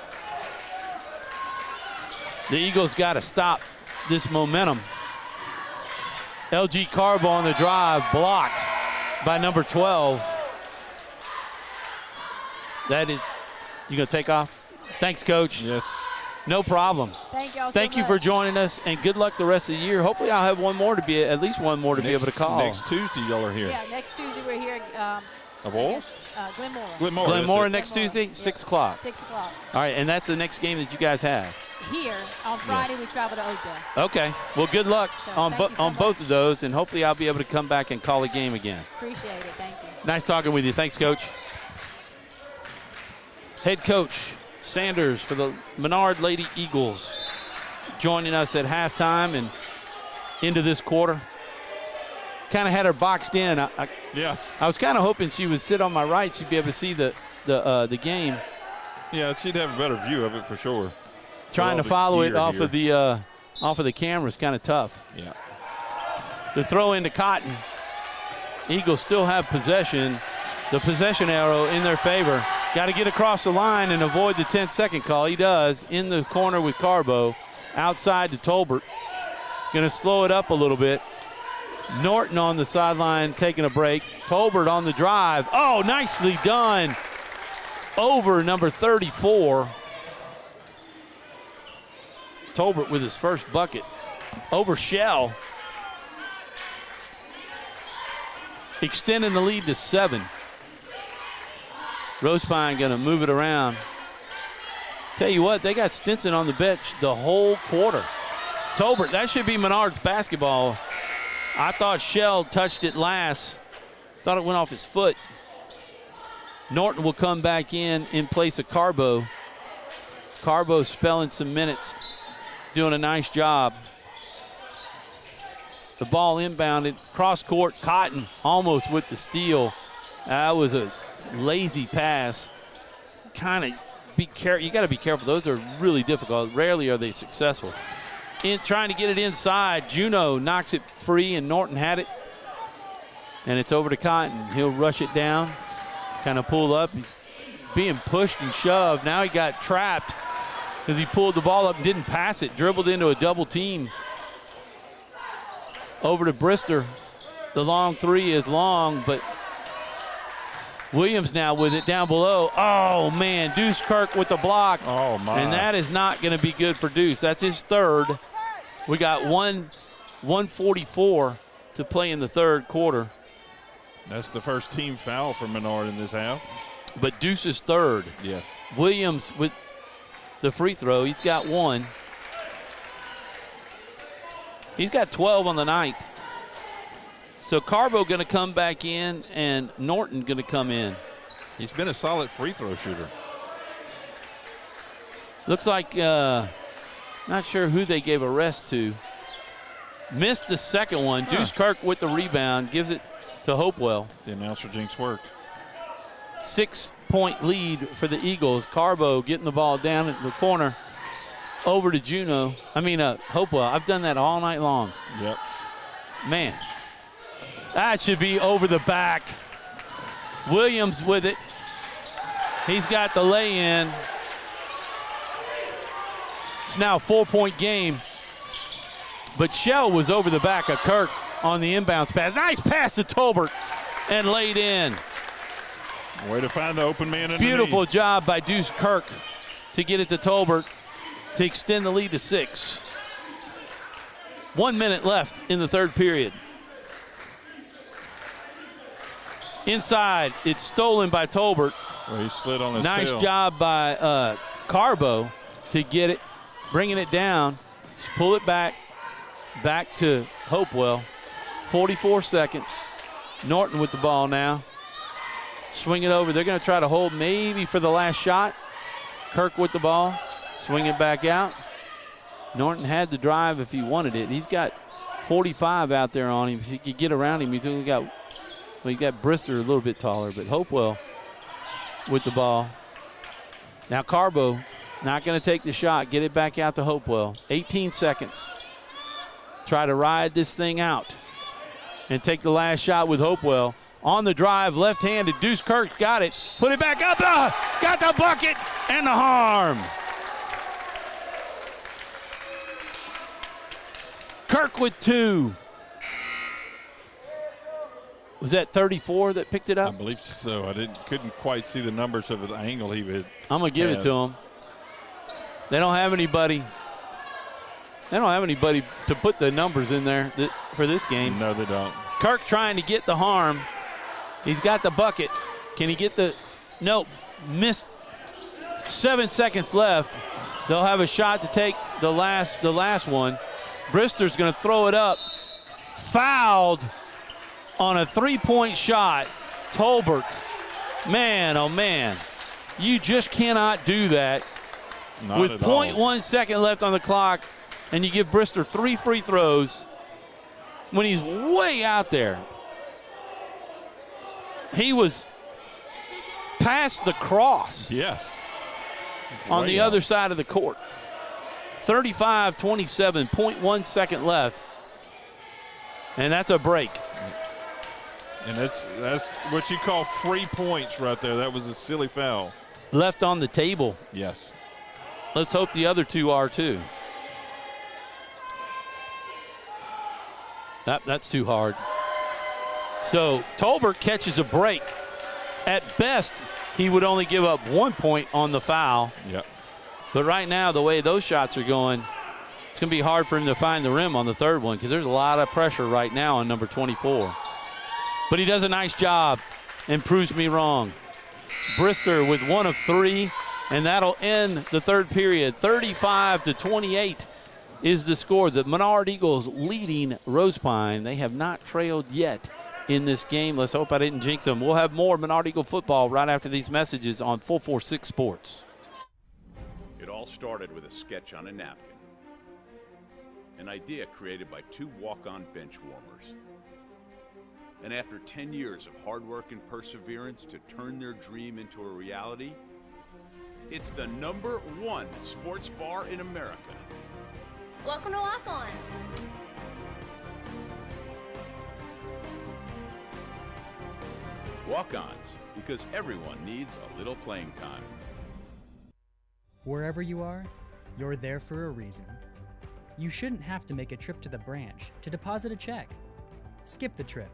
The Eagles got to stop this momentum. LG Carbo on the drive, blocked by number 12. That is, you gonna take off? Thanks, Coach. Yes. No problem. Thank y'all so Thank you for joining us, and good luck the rest of the year. Hopefully I'll have at least one more to be able to call. Next Tuesday, y'all are here. Yeah, next Tuesday we're here. Of Wolves? Glenmora. Glenmora next Tuesday, 6 o'clock. 6 o'clock. All right, and that's the next game that you guys have. Here on Friday, we travel to Oakdale. Okay. Well, good luck So, on thank you so both much. of those, and hopefully I'll be able to come back and call a game again. Appreciate it. Thank you. Nice talking with you. Thanks, Coach. Head coach Sanders for the Menard Lady Eagles joining us at halftime and into this quarter. Kind of had her boxed in. Yes. I was kind of hoping she would sit on my right. She'd be able to see the game. Yeah, she'd have a better view of it for sure. Trying to follow it off of the camera is kind of tough. Yeah. The throw into Cotton. Eagles still have possession. The possession arrow in their favor. Got to get across the line and avoid the 10-second call. He does. In the corner with Carbo. Outside to Tolbert. Going to slow it up a little bit. Norton on the sideline taking a break. Tolbert on the drive. Oh, nicely done. Over number 34. Tolbert with his first bucket. Over Shell. Extending the lead to 7. Rosepine going to move it around. Tell you what, they got Stinson on the bench the whole quarter. Tolbert, that should be Menard's basketball. I thought Shell touched it last. Thought it went off his foot. Norton will come back in place of Carbo. Carbo spelling some minutes. Doing a nice job. The ball inbounded. Cross court, Cotton almost with the steal. That was a lazy pass. Kind of be careful. You got to be careful. Those are really difficult. Rarely are they successful. Trying to get it inside. Juno knocks it free, and Norton had it. And it's over to Cotton. He'll rush it down. Kind of pull up. He's being pushed and shoved. Now he got trapped because he pulled the ball up and didn't pass it. Dribbled into a double team. Over to Brister. The long 3 is long, but Williams now with it down below. Oh, man, Deuce Kirk with the block. Oh, my. And that is not going to be good for Deuce. That's his third. We got 1:44 to play in the third quarter. That's the first team foul for Menard in this half. But Deuce is third. Yes. Williams with the free throw. He's got 1. He's got 12 on the night. So Carbo going to come back in and Norton going to come in. He's been a solid free throw shooter. Looks like, not sure who they gave a rest to. Missed the second one. Deuce Kirk with the rebound. Gives it to Hopewell. The announcer jinx worked. 6-point lead for the Eagles. Carbo getting the ball down in the corner. Over to Hopewell. I've done that all night long. Yep. Man. That should be over the back. Williams with it. He's got the lay-in. It's now a 4-point game. But Shell was over the back of Kirk on the inbounds pass. Nice pass to Tolbert. and laid in. Way to find the open man underneath. Beautiful job by Deuce Kirk to get it to Tolbert to extend the lead to 6. 1 minute left in the third period. Inside, it's stolen by Tolbert. Well, he slid on his Nice tail. job by Carbo to get it, bringing it down. Just pull it back to Hopewell. 44 seconds. Norton with the ball now. Swing it over. They're going to try to hold maybe for the last shot. Kirk with the ball. Swing it back out. Norton had the drive if he wanted it. He's got 45 out there on him. If he could get around him, he's only got, well, he got Brister a little bit taller, but Hopewell with the ball. Now Carbo not going to take the shot. Get it back out to Hopewell. 18 seconds. Try to ride this thing out and take the last shot with Hopewell. On the drive, left-handed, Deuce Kirk got it. Put it back up, got the bucket and the harm. Kirk with 2. Was that 34 that picked it I up? believe so. I couldn't quite see the numbers of the angle he had. I'm going to give it to him. They don't have anybody. They don't have anybody to put the numbers in there for this game. No, they don't. Kirk trying to get the harm. He's got the bucket. Can he get the? Nope. Missed. 7 seconds left. They'll have a shot to take the last one. Brister's going to throw it up. Fouled on a 3-point shot. Tolbert. Man, oh man. You just cannot do that. Not with at all. 0.1 second left on the clock, and you give Brister 3 free throws when he's way out there. He was past the cross. Yes. On Way the out. other side of the court. 35-27, 0.1 second left. And that's a break. And that's what you call free points right there. That was a silly foul. Left on the table. Yes. Let's hope the other two are too. That's too hard. So Tolbert catches a break. At best, he would only give up 1 point on the foul. Yep. But right now, the way those shots are going, it's going to be hard for him to find the rim on the third one because there's a lot of pressure right now on number 24. But he does a nice job and proves me wrong. Brister with 1 of 3, and that'll end the third period. 35-28 is the score. The Menard Eagles leading Rosepine. They have not trailed yet in this game. Let's hope I didn't jinx them. We'll have more Menard Eagle football right after these messages on 446 Sports. It all started with a sketch on a napkin. An idea created by 2 walk-on bench warmers. And after 10 years of hard work and perseverance to turn their dream into a reality, it's the #1 sports bar in America. Welcome to Walk On. Walk-ons, because everyone needs a little playing time. Wherever you are, you're there for a reason. You shouldn't have to make a trip to the branch to deposit a check. Skip the trip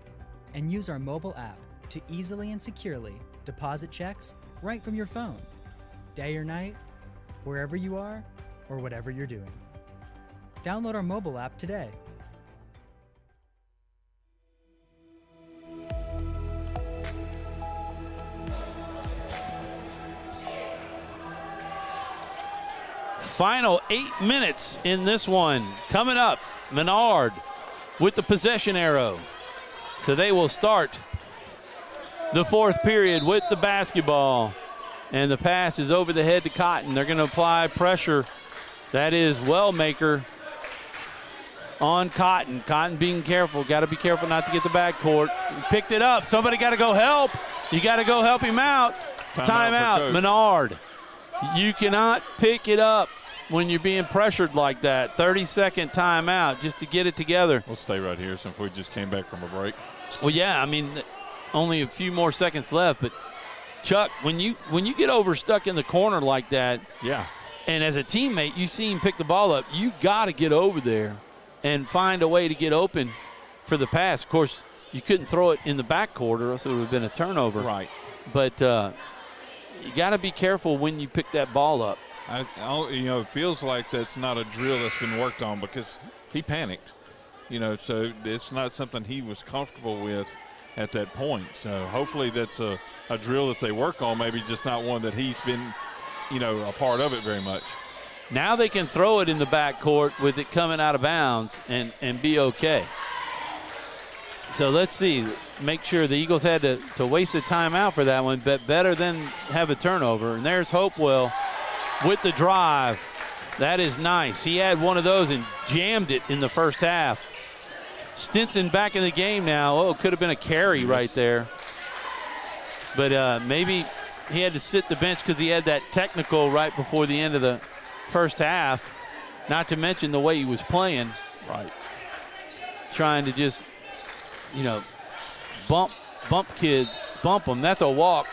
and use our mobile app to easily and securely deposit checks right from your phone. Day or night, wherever you are, or whatever you're doing. Download our mobile app today. Final 8 minutes in this one. Coming up, Menard with the possession arrow. So they will start the fourth period with the basketball. And the pass is over the head to Cotton. They're going to apply pressure. That is Wellmaker on Cotton. Cotton being careful. Got to be careful not to get the backcourt. He picked it up. Somebody got to go help. You got to go help him out. Timeout, Menard. You cannot pick it up when you're being pressured like that. 30-second timeout just to get it together. We'll stay right here since we just came back from a break. Well, yeah, I mean, only a few more seconds left. But, Chuck, when you get overstuck in the corner like that, yeah, and as a teammate, you see him pick the ball up, you got to get over there and find a way to get open for the pass. Of course, You couldn't throw it in the backcourt or else it would have been a turnover. Right. But you got to be careful when you pick that ball up. It feels like that's not a drill that's been worked on because he panicked. So it's not something he was comfortable with at that point. So hopefully that's a drill that they work on, maybe just not one that he's been, a part of it very much. Now they can throw it in the backcourt with it coming out of bounds and be okay. So let's see. Make sure the Eagles had to waste a timeout for that one, but better than have a turnover. And there's Hopewell with the drive. That is nice. He had one of those and jammed it in the first half. Stinson back in the game now. Oh, it could have been a carry right there. But maybe he had to sit the bench because he had that technical right before the end of the first half, not to mention the way he was playing. Right. Trying to just, bump him. That's a walk.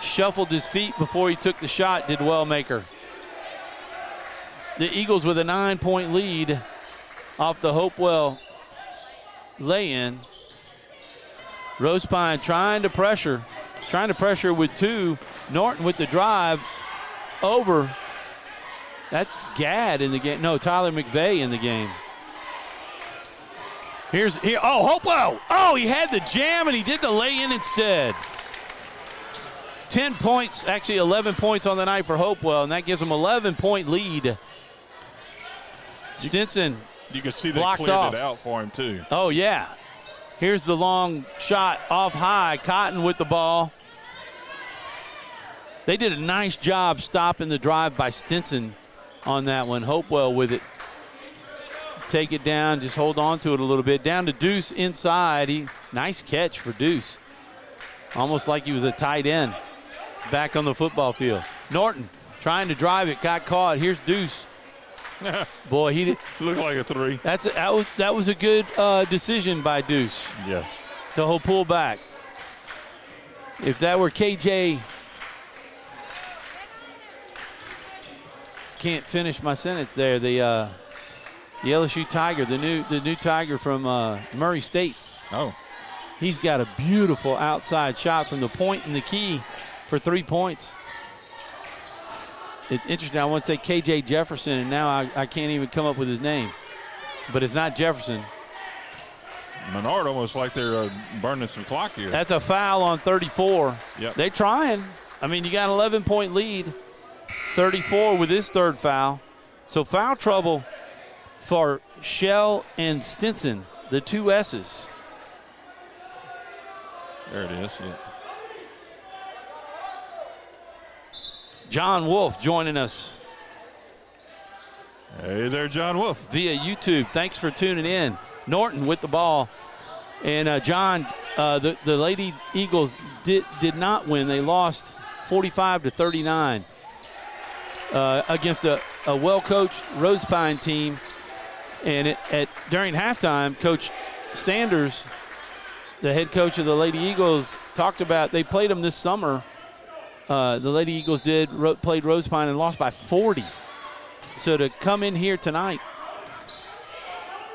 Shuffled his feet before he took the shot, did Wellmaker. The Eagles with a 9-point lead off the Hopewell lay-in. Rosepine trying to pressure with two. Norton with the drive over. That's Gadd in the game. No, Tyler McVeigh in the game. Hopewell. Oh, he had the jam and he did the lay-in instead. 10 points, actually 11 points on the night for Hopewell, and that gives them 11-point lead. Stinson You can see they blocked cleared off. it out for him, too. Oh, yeah. Here's the long shot off high. Cotton with the ball. They did a nice job stopping the drive by Stinson on that one. Hopewell with it. Take it down, just hold on to it a little bit. Down to Deuce inside. Nice catch for Deuce. Almost like he was a tight end back on the football field. Norton trying to drive it, got caught. Here's Deuce. Boy, he looked like a three. That was a good decision by Deuce. Yes. To pull back. If that were KJ, can't finish my sentence there. The LSU Tiger, the new Tiger from Murray State. Oh. He's got a beautiful outside shot from the point and the key for 3 points. It's interesting. I want to say KJ Jefferson, and now I can't even come up with his name. But it's not Jefferson. Menard almost like they're burning some clock here. That's a foul on 34. Yep. They're trying. I mean, you got an 11-point lead. 34 with his third foul. So foul trouble for Shell and Stinson, the two S's. There it is. Yeah. John Wolf joining us. Hey there, John Wolf. Via YouTube. Thanks for tuning in. Norton with the ball. And John, the Lady Eagles did not win. They lost 45-39 against a well-coached Rosepine team. And during halftime, Coach Sanders, the head coach of the Lady Eagles, talked about they played them this summer. The Lady Eagles played Rosepine and lost by 40. So to come in here tonight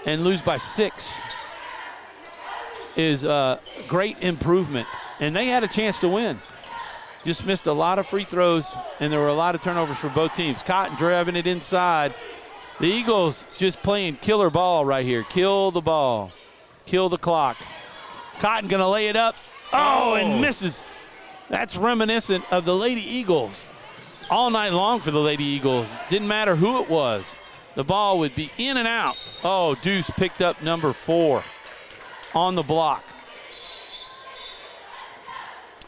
and lose by 6 is a great improvement. And they had a chance to win. Just missed a lot of free throws, and there were a lot of turnovers for both teams. Cotton driving it inside. The Eagles just playing killer ball right here. Kill the ball. Kill the clock. Cotton going to lay it up. Oh, and misses. That's reminiscent of the Lady Eagles. All night long for the Lady Eagles. Didn't matter who it was. The ball would be in and out. Oh, Deuce picked up number 4 on the block.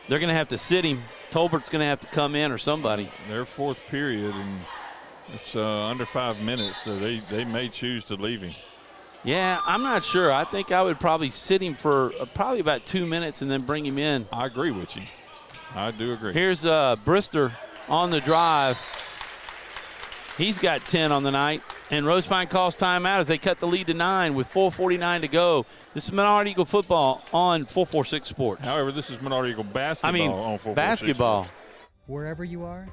They're going to have to sit him. Tolbert's going to have to come in or somebody. Their fourth period, and it's under 5 minutes, so they may choose to leave him. Yeah, I'm not sure. I think I would probably sit him for probably about 2 minutes and then bring him in. I agree with you. I do agree. Here's Brister on the drive. He's got 10 on the night. And Rosepine calls timeout as they cut the lead to 9 with 4:49 to go. This is Menard Eagle football on 446 Sports. However, this is Menard Eagle basketball on 446 basketball. Sports. Wherever you are,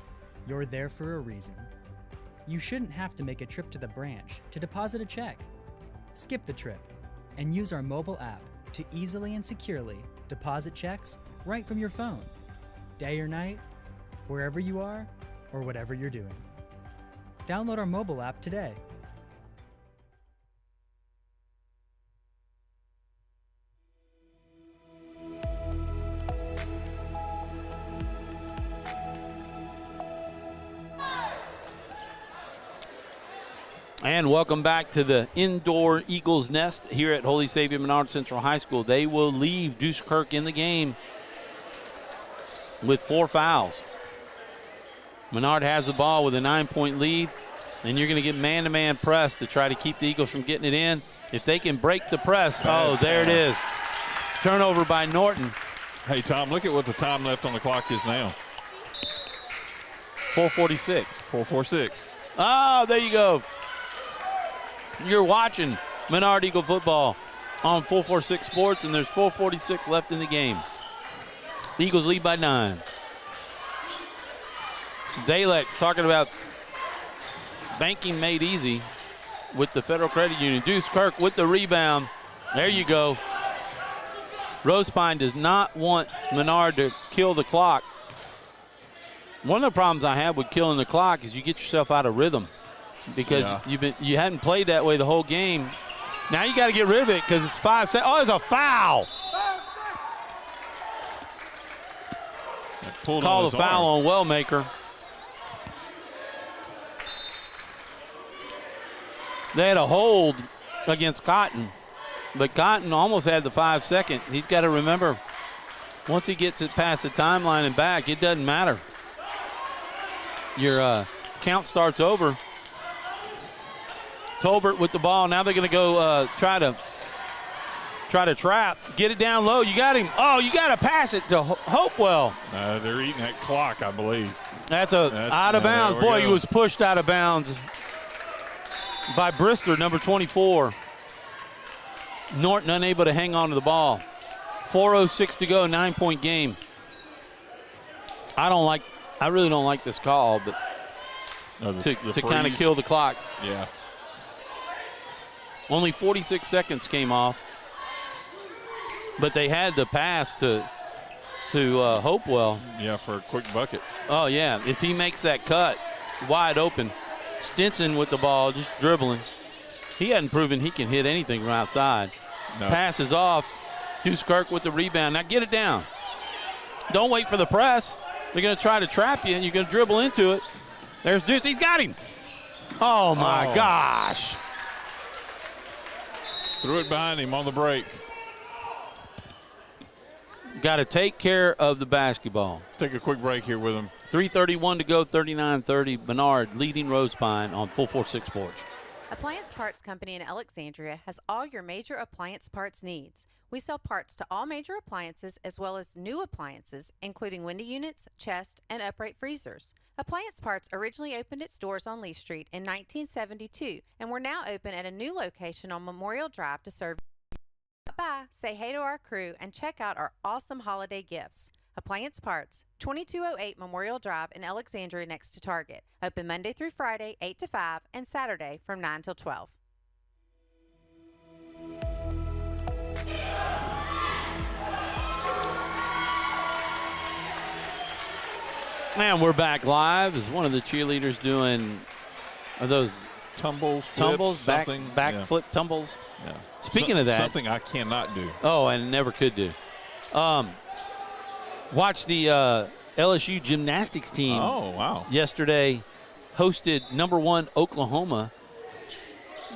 you're there for a reason. You shouldn't have to make a trip to the branch to deposit a check. Skip the trip and use our mobile app to easily and securely deposit checks right from your phone, day or night, wherever you are or whatever you're doing. Download our mobile app today. And welcome back to the indoor Eagles Nest here at Holy Savior Menard Central High School. They will leave Deuce Kirk in the game with 4 fouls. Menard has the ball with a 9-point lead, and you're going to get man-to-man press to try to keep the Eagles from getting it in. If they can break the press, oh, there it is. Turnover by Norton. Hey, Tom, look at what the time left on the clock is now. 4:46. 4:46. Oh, there you go. You're watching Menard Eagle football on 446 Sports, and there's 4:46 left in the game. The Eagles lead by 9. Dalex talking about banking made easy with the Federal Credit Union. Deuce Kirk with the rebound. There you go. Rosepine does not want Menard to kill the clock. One of the problems I have with killing the clock is you get yourself out of rhythm because you hadn't played that way the whole game. Now you got to get rid of it because it's 5 seconds. Oh, there's a foul. Call the foul on Wellmaker. They had a hold against Cotton, but Cotton almost had the 5 second. He's got to remember, once he gets it past the timeline and back, it doesn't matter. Your count starts over. Tolbert with the ball. Now they're going to go try to trap. Get it down low. You got him. Oh, you got to pass it to Hopewell. They're eating that clock, I believe. That's out of bounds. Boy, he was pushed out of bounds by Brister, number 24. Norton unable to hang on to the ball. 4:06 to go, 9-point game. I really don't like this call, but to kind of kill the clock. Yeah. Only 46 seconds came off, but they had the pass to Hopewell. Yeah, for a quick bucket. Oh, yeah. If he makes that cut, wide open. Stinson with the ball, just dribbling. He hadn't proven he can hit anything from outside. No. Pass is off. Deuce Kirk with the rebound. Now get it down. Don't wait for the press. They're going to try to trap you, and you're going to dribble into it. There's Deuce. He's got him. Oh, my gosh. Threw it behind him on the break. Got to take care of the basketball. Take a quick break here with him. 3:31 to go, 39-30. Menard leading Rosepine on 446 Sports. Appliance Parts Company in Alexandria has all your major appliance parts needs. We sell parts to all major appliances as well as new appliances, including window units, chest, and upright freezers. Appliance Parts originally opened its doors on Lee Street in 1972, and we're now open at a new location on Memorial Drive to serve you. Stop by, say hey to our crew, and check out our awesome holiday gifts. Appliance Parts, 2208 Memorial Drive in Alexandria next to Target. Open Monday through Friday, 8 to 5, and Saturday from 9 till 12. And we're back live. Is one of the cheerleaders doing those tumbles, backflip tumbles? Yeah. Speaking of that, something I cannot do. Oh, and never could do. Watch the LSU gymnastics team. Oh, wow. Yesterday hosted number 1 Oklahoma.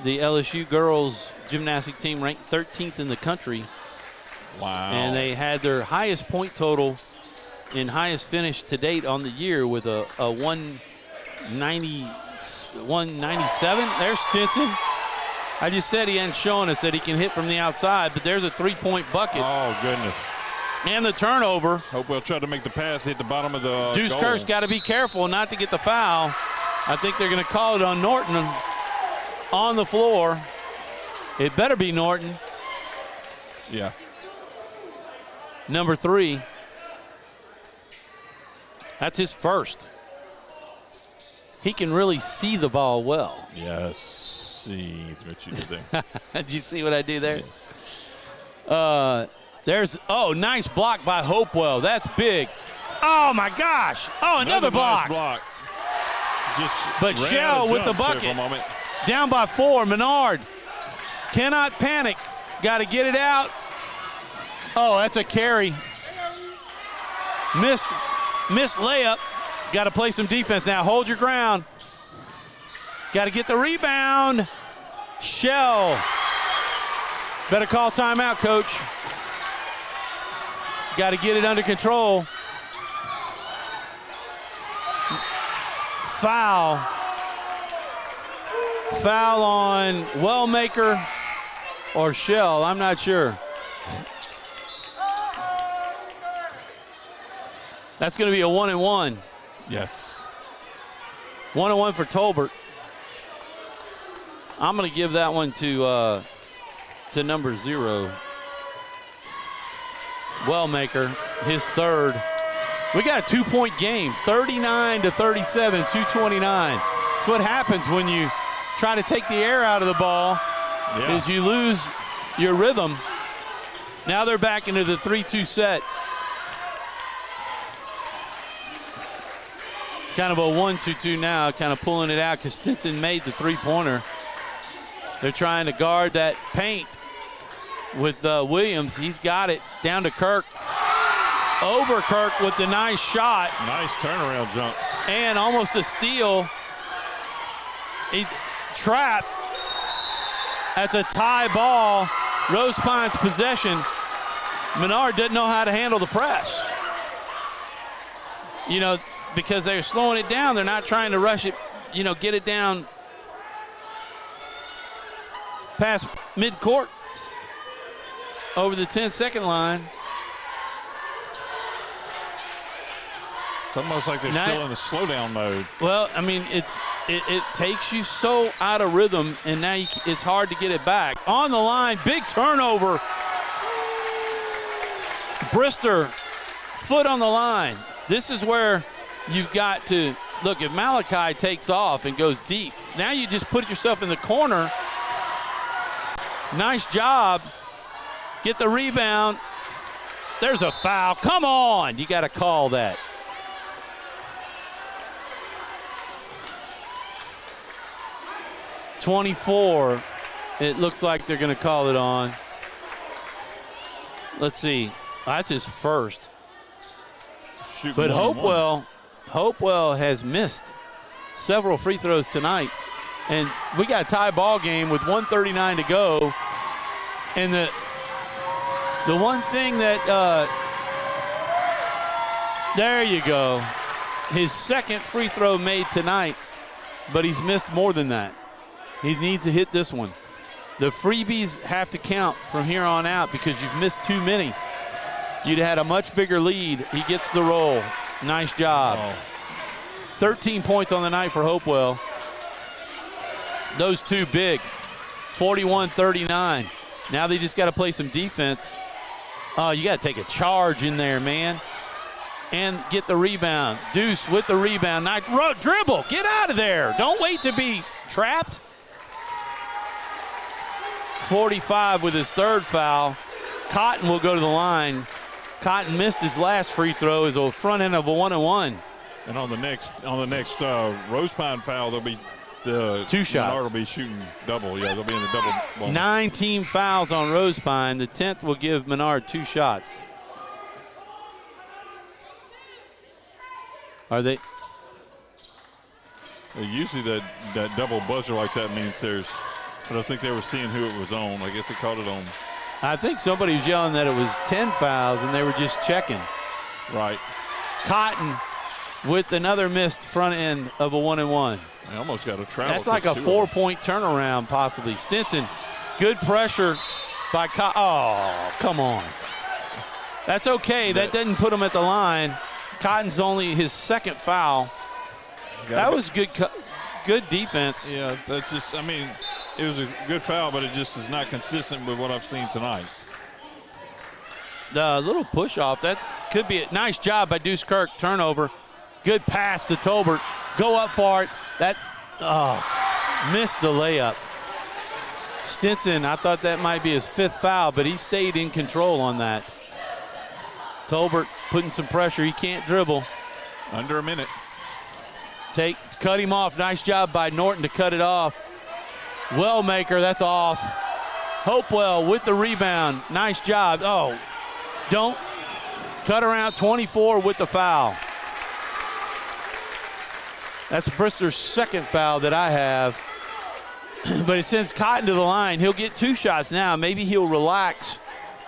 The LSU girls gymnastic team ranked 13th in the country. Wow. And they had their highest point total and highest finish to date on the year with a 197. There's Stinson. I just said he hadn't shown us that he can hit from the outside, but there's a 3-point bucket. Oh, goodness. And the turnover. Hopewell tried to make the pass, hit the bottom of the Deuce goal. Kirk's got to be careful not to get the foul. I think they're going to call it on Norton on the floor. It better be Norton. Yeah. Number 3. That's his first. He can really see the ball well. Yes. See what you did there. Did you see what I do there? Yes. Nice block by Hopewell. That's big. Oh, my gosh. Oh, another block. Nice block. But Shell with the bucket. Down by 4. Menard cannot panic. Got to get it out. Oh, that's a carry. Missed layup. Got to play some defense now. Hold your ground. Got to get the rebound. Shell. Better call timeout, coach. Got to get it under control. Foul on Wellmaker or Shell. I'm not sure. That's going to be a 1-and-1. Yes. 1-and-1 for Tolbert. I'm going to give that one to number 0. Wellmaker, his third. We got a 2-point game, 39-37, 2:29. That's what happens when you try to take the air out of the ball, is you lose your rhythm. Now they're back into the 3-2 set. Kind of a 1-2-2 now, kind of pulling it out because Stinson made the three-pointer. They're trying to guard that paint with Williams. He's got it down to Kirk. Over Kirk with the nice shot. Nice turnaround jump. And almost a steal. He's trapped. That's a tie ball. Rosepine's possession. Menard doesn't know how to handle the press. You know, because they're slowing it down. They're not trying to rush it, you know, get it down past midcourt over the 10-second line. It's almost like they're still in the slowdown mode. Well, I mean, it takes you so out of rhythm, and now it's hard to get it back. On the line, big turnover. Brister, foot on the line. This is where you've got to, look, if Malachi takes off and goes deep, now you just put yourself in the corner. Nice job. Get the rebound. There's a foul. Come on. You got to call that. .24. It looks like they're going to call it on. Let's see. That's his first. But Hopewell has missed several free throws tonight. And we got a tie ball game with 1:39 to go. And the one thing that, there you go. His second free throw made tonight, but he's missed more than that. He needs to hit this one. The freebies have to count from here on out because you've missed too many. You'd had a much bigger lead. He gets the roll. Nice job. Oh. 13 points on the night for Hopewell. Those two big. 41-39. Now they just got to play some defense. Oh, you got to take a charge in there, man. And get the rebound. Deuce with the rebound. Nice dribble. Get out of there. Don't wait to be trapped. 45 with his third foul. Cotton will go to the line. Cotton missed his last free throw as a front end of a 1-and-1. And on the next Rosepine foul, there'll be the 2 shots. Menard will be shooting double. Yeah, they'll be in the double bonus. 9 team fouls on Rosepine. The 10th will give Menard 2 shots. Are they? Usually that double buzzer like that means there's. But I think they were seeing who it was on. I guess they called it on. I think somebody was yelling that it was 10 fouls, and they were just checking. Right. Cotton with another missed front end of a 1-and-1. They almost got a travel. That's like a 4-point turnaround, possibly. Stinson, good pressure by Cotton. Oh, come on. That's okay. That doesn't put him at the line. Cotton's only his second foul. That was good defense. Yeah, that's just, I mean, it was a good foul, but it just is not consistent with what I've seen tonight. The little push off, that could be a nice job by Deuce Kirk. Turnover. Good pass to Tolbert. Go up for it. That, missed the layup. Stinson, I thought that might be his 5th foul, but he stayed in control on that. Tolbert putting some pressure. He can't dribble. Under a minute. Cut him off. Nice job by Norton to cut it off. Wellmaker, that's off. Hopewell with the rebound. Nice job. Oh, don't cut around. 24 with the foul. That's Brister's 2nd foul that I have. But it sends Cotton to the line. He'll get 2 shots now. Maybe he'll relax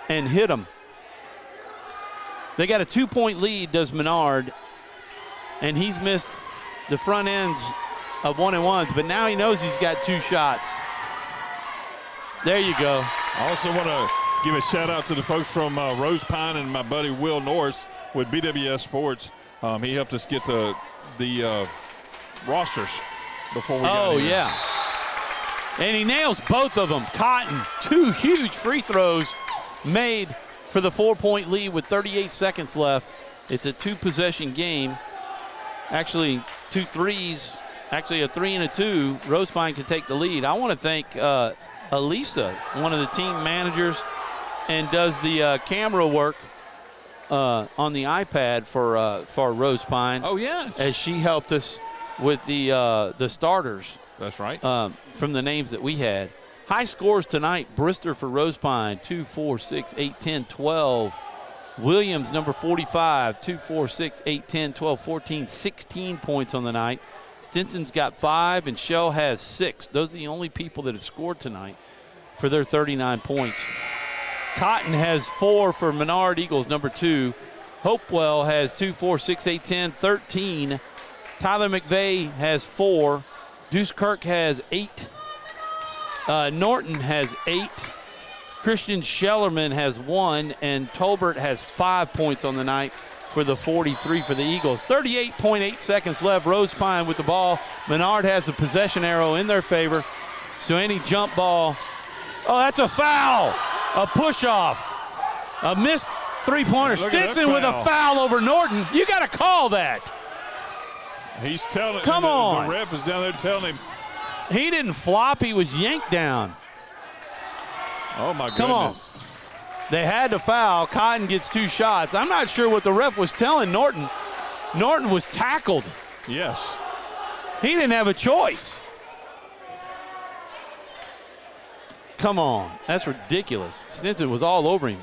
and hit them. They got a 2-point lead, does Menard, and he's missed the front ends of 1-and-1s, but now he knows he's got 2 shots. There you go. I also want to give a shout out to the folks from Rosepine and my buddy Will Norris with BWS Sports. He helped us get the rosters before we got here. Yeah. And he nails both of them. Cotton, 2 huge free throws made for the 4-point lead with 38 seconds left. It's a 2-possession game. Actually, 2 threes. Actually, a 3 and a 2. Rosepine can take the lead. I want to thank Elisa, one of the team managers, and does the camera work on the iPad for Rosepine. Oh, yes. As she helped us with the starters. That's right. From the names that we had. High scores tonight. Brister for Rosepine, 2, 4, 6, 8, 10, 12. Williams, number 45, 2, 4, 6, 8, 10, 12, 14, 16 points on the night. Stinson's got 5, and Shell has 6. Those are the only people that have scored tonight for their 39 points. Cotton has 4 for Menard Eagles, number 2. Hopewell has 2, 4, 6, 8, 10, 13. Tyler McVeigh has 4. Deuce Kirk has 8. Norton has 8. Christian Schellerman has 1. And Tolbert has 5 points on the night for the 43 for the Eagles. 38.8 seconds left. Rosepine with the ball. Menard has a possession arrow in their favor. So any jump ball. Oh, that's a foul. A push-off. A missed three-pointer. Stinson with a foul over Norton. You got to call that. He's telling. Come on. The ref is down there telling him. He didn't flop. He was yanked down. Oh, my goodness. Come on. They had to foul. Cotton gets 2 shots. I'm not sure what the ref was telling Norton. Norton was tackled. Yes. He didn't have a choice. Come on. That's ridiculous. Stinson was all over him.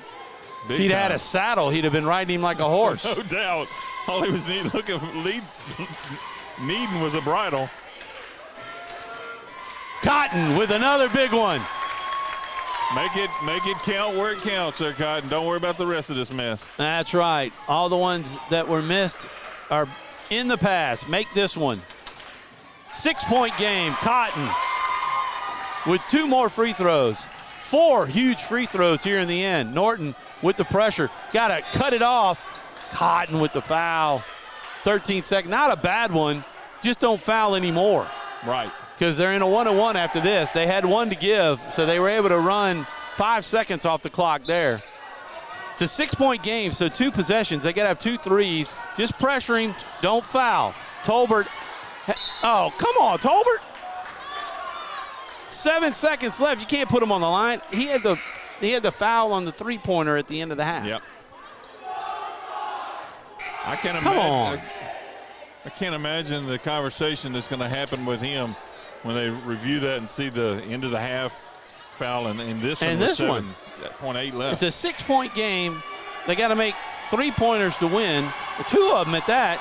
If he'd had a saddle, he'd have been riding him like a horse. No doubt. All he was needing was a bridle. Cotton with another big one. Make it count where it counts there, Cotton. Don't worry about the rest of this mess. That's right. All the ones that were missed are in the past. Make this one. 6-point game. Cotton with 2 more free throws. 4 huge free throws here in the end. Norton with the pressure. Got to cut it off. Cotton with the foul. 13 seconds. Not a bad one. Just don't foul anymore. Right. Because they're in a 1-on-1 after this. They had 1 to give, so they were able to run 5 seconds off the clock there. It's a 6-point game, so 2 possessions. They got to have 2 threes. Just pressure him. Don't foul. Tolbert. Oh, come on, Tolbert. 7 seconds left. You can't put him on the line. He had the foul on the three-pointer at the end of the half. Yep. I can't imagine the conversation that's going to happen with him when they review that and see the end of the half foul and this one. And this one. 7.8 left. It's a 6-point game. They got to make 3-pointers to win. 2 of them at that.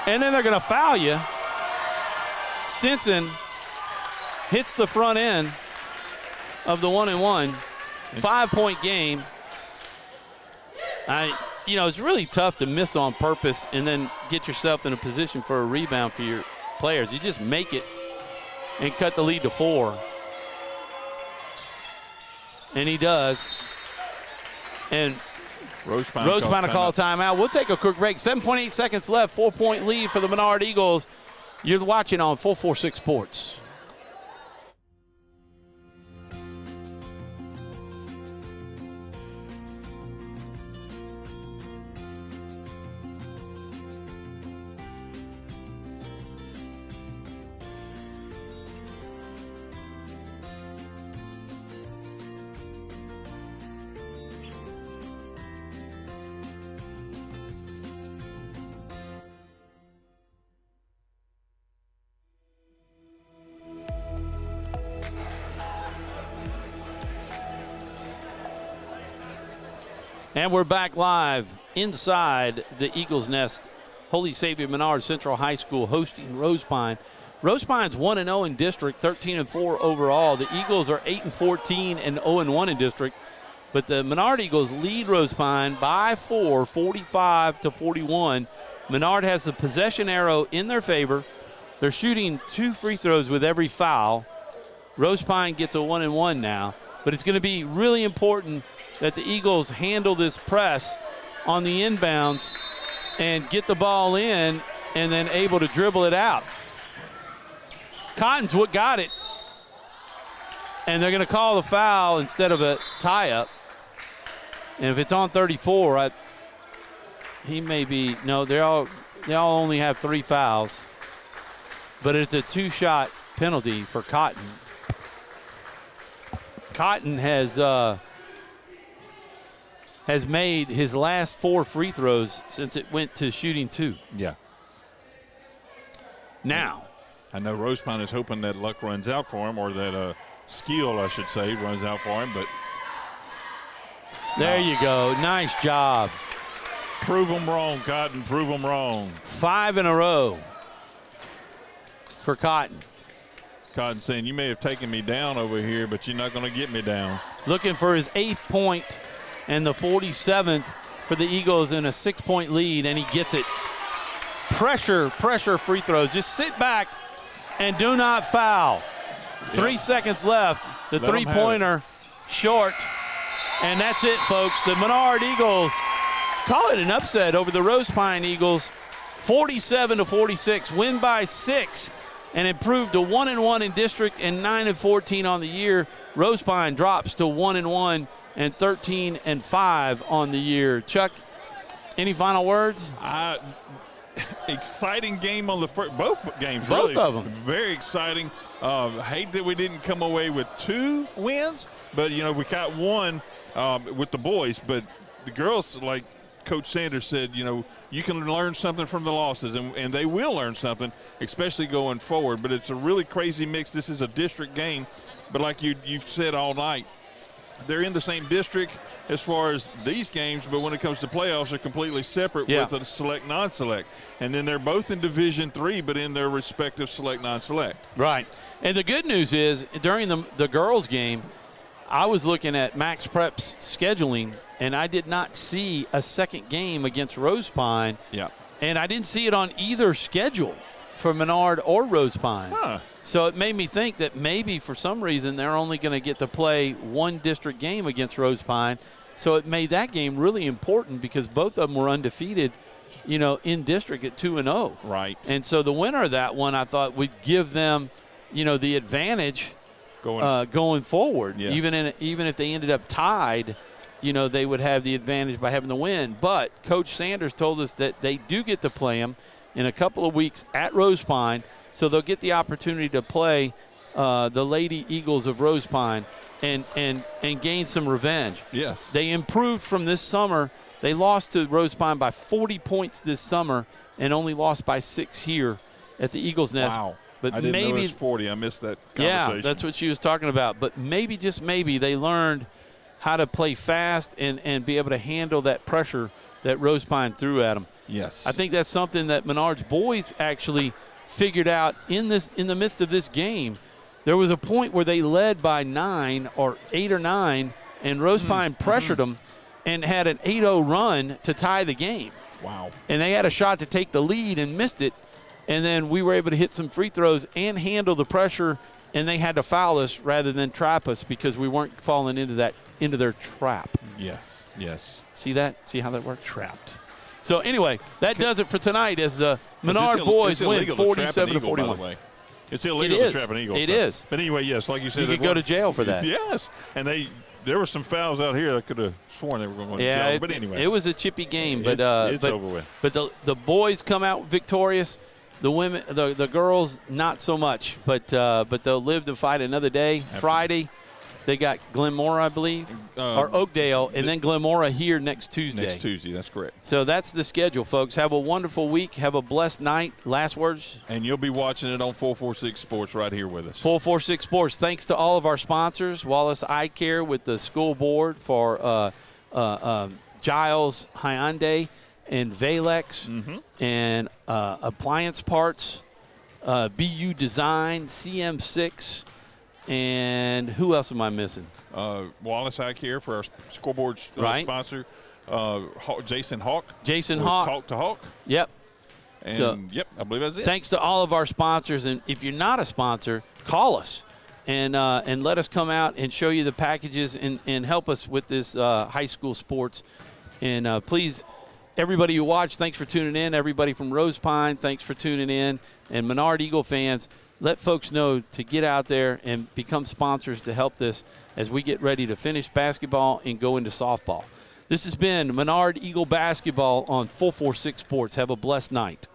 And then they're going to foul you. Stinson hits the front end of the 1-and-1. 5-point game. It's really tough to miss on purpose and then get yourself in a position for a rebound for your players. You just make it and cut the lead to 4. And he does. And Rosepine to call timeout. We'll take a quick break. 7.8 seconds left. 4-point lead for the Menard Eagles. You're watching on 446 Sports. And we're back live inside the Eagles Nest. Holy Savior Menard Central High School hosting Rosepine. Rosepine's 1-0 in district, 13-4 overall. The Eagles are 8-14 and 0-1 in district. But the Menard Eagles lead Rosepine by 4, 45-41. Menard has the possession arrow in their favor. They're shooting 2 free throws with every foul. Rosepine gets a 1-1 now. But it's going to be really important that the Eagles handle this press on the inbounds and get the ball in and then able to dribble it out. Cotton's what got it. And they're going to call the foul instead of a tie-up. And if it's on 34, he may be, no, they all only have 3 fouls. But it's a 2-shot penalty for Cotton. Cotton has made his last 4 free throws since it went to shooting 2. Yeah. Now. I know Rosepine is hoping that luck runs out for him, or that skill, I should say, runs out for him. But there you go. Nice job. Prove them wrong, Cotton. Prove them wrong. 5 in a row for Cotton. Cotton saying, you may have taken me down over here, but you're not going to get me down. Looking for his 8th point and the 47th for the Eagles in a 6-point lead, and he gets it. Pressure free throws. Just sit back and do not foul. 3 seconds left. The three-pointer short. And that's it, folks. The Menard Eagles call it an upset over the Rosepine Eagles. 47-46, win by 6, and improved to 1-1 in district and 9-14 on the year. Rosepine drops to 1-1 and 13-5 on the year. Chuck, any final words? Exciting game on the first, both games. Both really, of them. Very exciting. Hate that we didn't come away with 2 wins, but we got 1 with the boys. But the girls, like Coach Sanders said, you can learn something from the losses, and they will learn something, especially going forward. But it's a really crazy mix. This is a district game, but like you've said all night, they're in the same district as far as these games, but when it comes to playoffs, they're completely separate with a select, non-select. And then they're both in Division III, but in their respective select, non-select. Right. And the good news is, during the girls' game, I was looking at Max Prep's scheduling, and I did not see a second game against Rosepine. Yeah. And I didn't see it on either schedule for Menard or Rosepine. Huh. So it made me think that maybe for some reason they're only going to get to play 1 district game against Rosepine. So it made that game really important because both of them were undefeated, in district at 2-0. Right. And so the winner of that one, I thought, would give them, the advantage going forward. Yes. Even if they ended up tied, they would have the advantage by having the win. But Coach Sanders told us that they do get to play them in a couple of weeks at Rosepine. So they'll get the opportunity to play the Lady Eagles of Rosepine and gain some revenge. Yes. They improved from this summer. They lost to Rosepine by 40 points this summer and only lost by 6 here at the Eagles Nest. Wow. But I didn't know it maybe was 40. I missed that conversation. Yeah, that's what she was talking about. But maybe, just maybe, they learned how to play fast and be able to handle that pressure that Rosepine threw at them. Yes. I think that's something that Menard's boys actually figured out in the midst of this game. There was a point where they led by 9 or 8 or 9, and Rosepine pressured them and had an 8-0 run to tie the game. Wow. And they had a shot to take the lead and missed it. And then we were able to hit some free throws and handle the pressure, and they had to foul us rather than trap us because we weren't falling into their trap. Yes. See that? See how that works? Trapped. So anyway, that does it for tonight as the Menard boys win 47-41. It's illegal to trap an eagle. It is. But anyway, yes, like you said. You could go to jail for that. Yes. And there were some fouls out here. I could have sworn they were going to jail. But anyway. It was a chippy game. But it's over with. But the boys come out victorious. The women, the girls, not so much. But they'll live to fight another day. Absolutely. Friday, they got Glenmora, I believe, or Oakdale, and then Glenmora here next Tuesday. Next Tuesday, that's correct. So that's the schedule, folks. Have a wonderful week. Have a blessed night. Last words? And you'll be watching it on 446 Sports right here with us. 446 Sports. Thanks to all of our sponsors. Wallace Eye Care with the school board for Giles Hyundai and Valex and Appliance Parts, BU Design, CM6, and who else am I missing? Wallace Eye Care for our scoreboard sponsor. Jason Hawk. Jason Hawk. Talk to Hawk. Yep. And, so, I believe that's it. Thanks to all of our sponsors. And if you're not a sponsor, call us and let us come out and show you the packages and help us with this high school sports. And please, everybody who watched, thanks for tuning in. Everybody from Rosepine, thanks for tuning in. And Menard Eagle fans, let folks know to get out there and become sponsors to help this as we get ready to finish basketball and go into softball. This has been Menard Eagle Basketball on 446 Sports. Have a blessed night.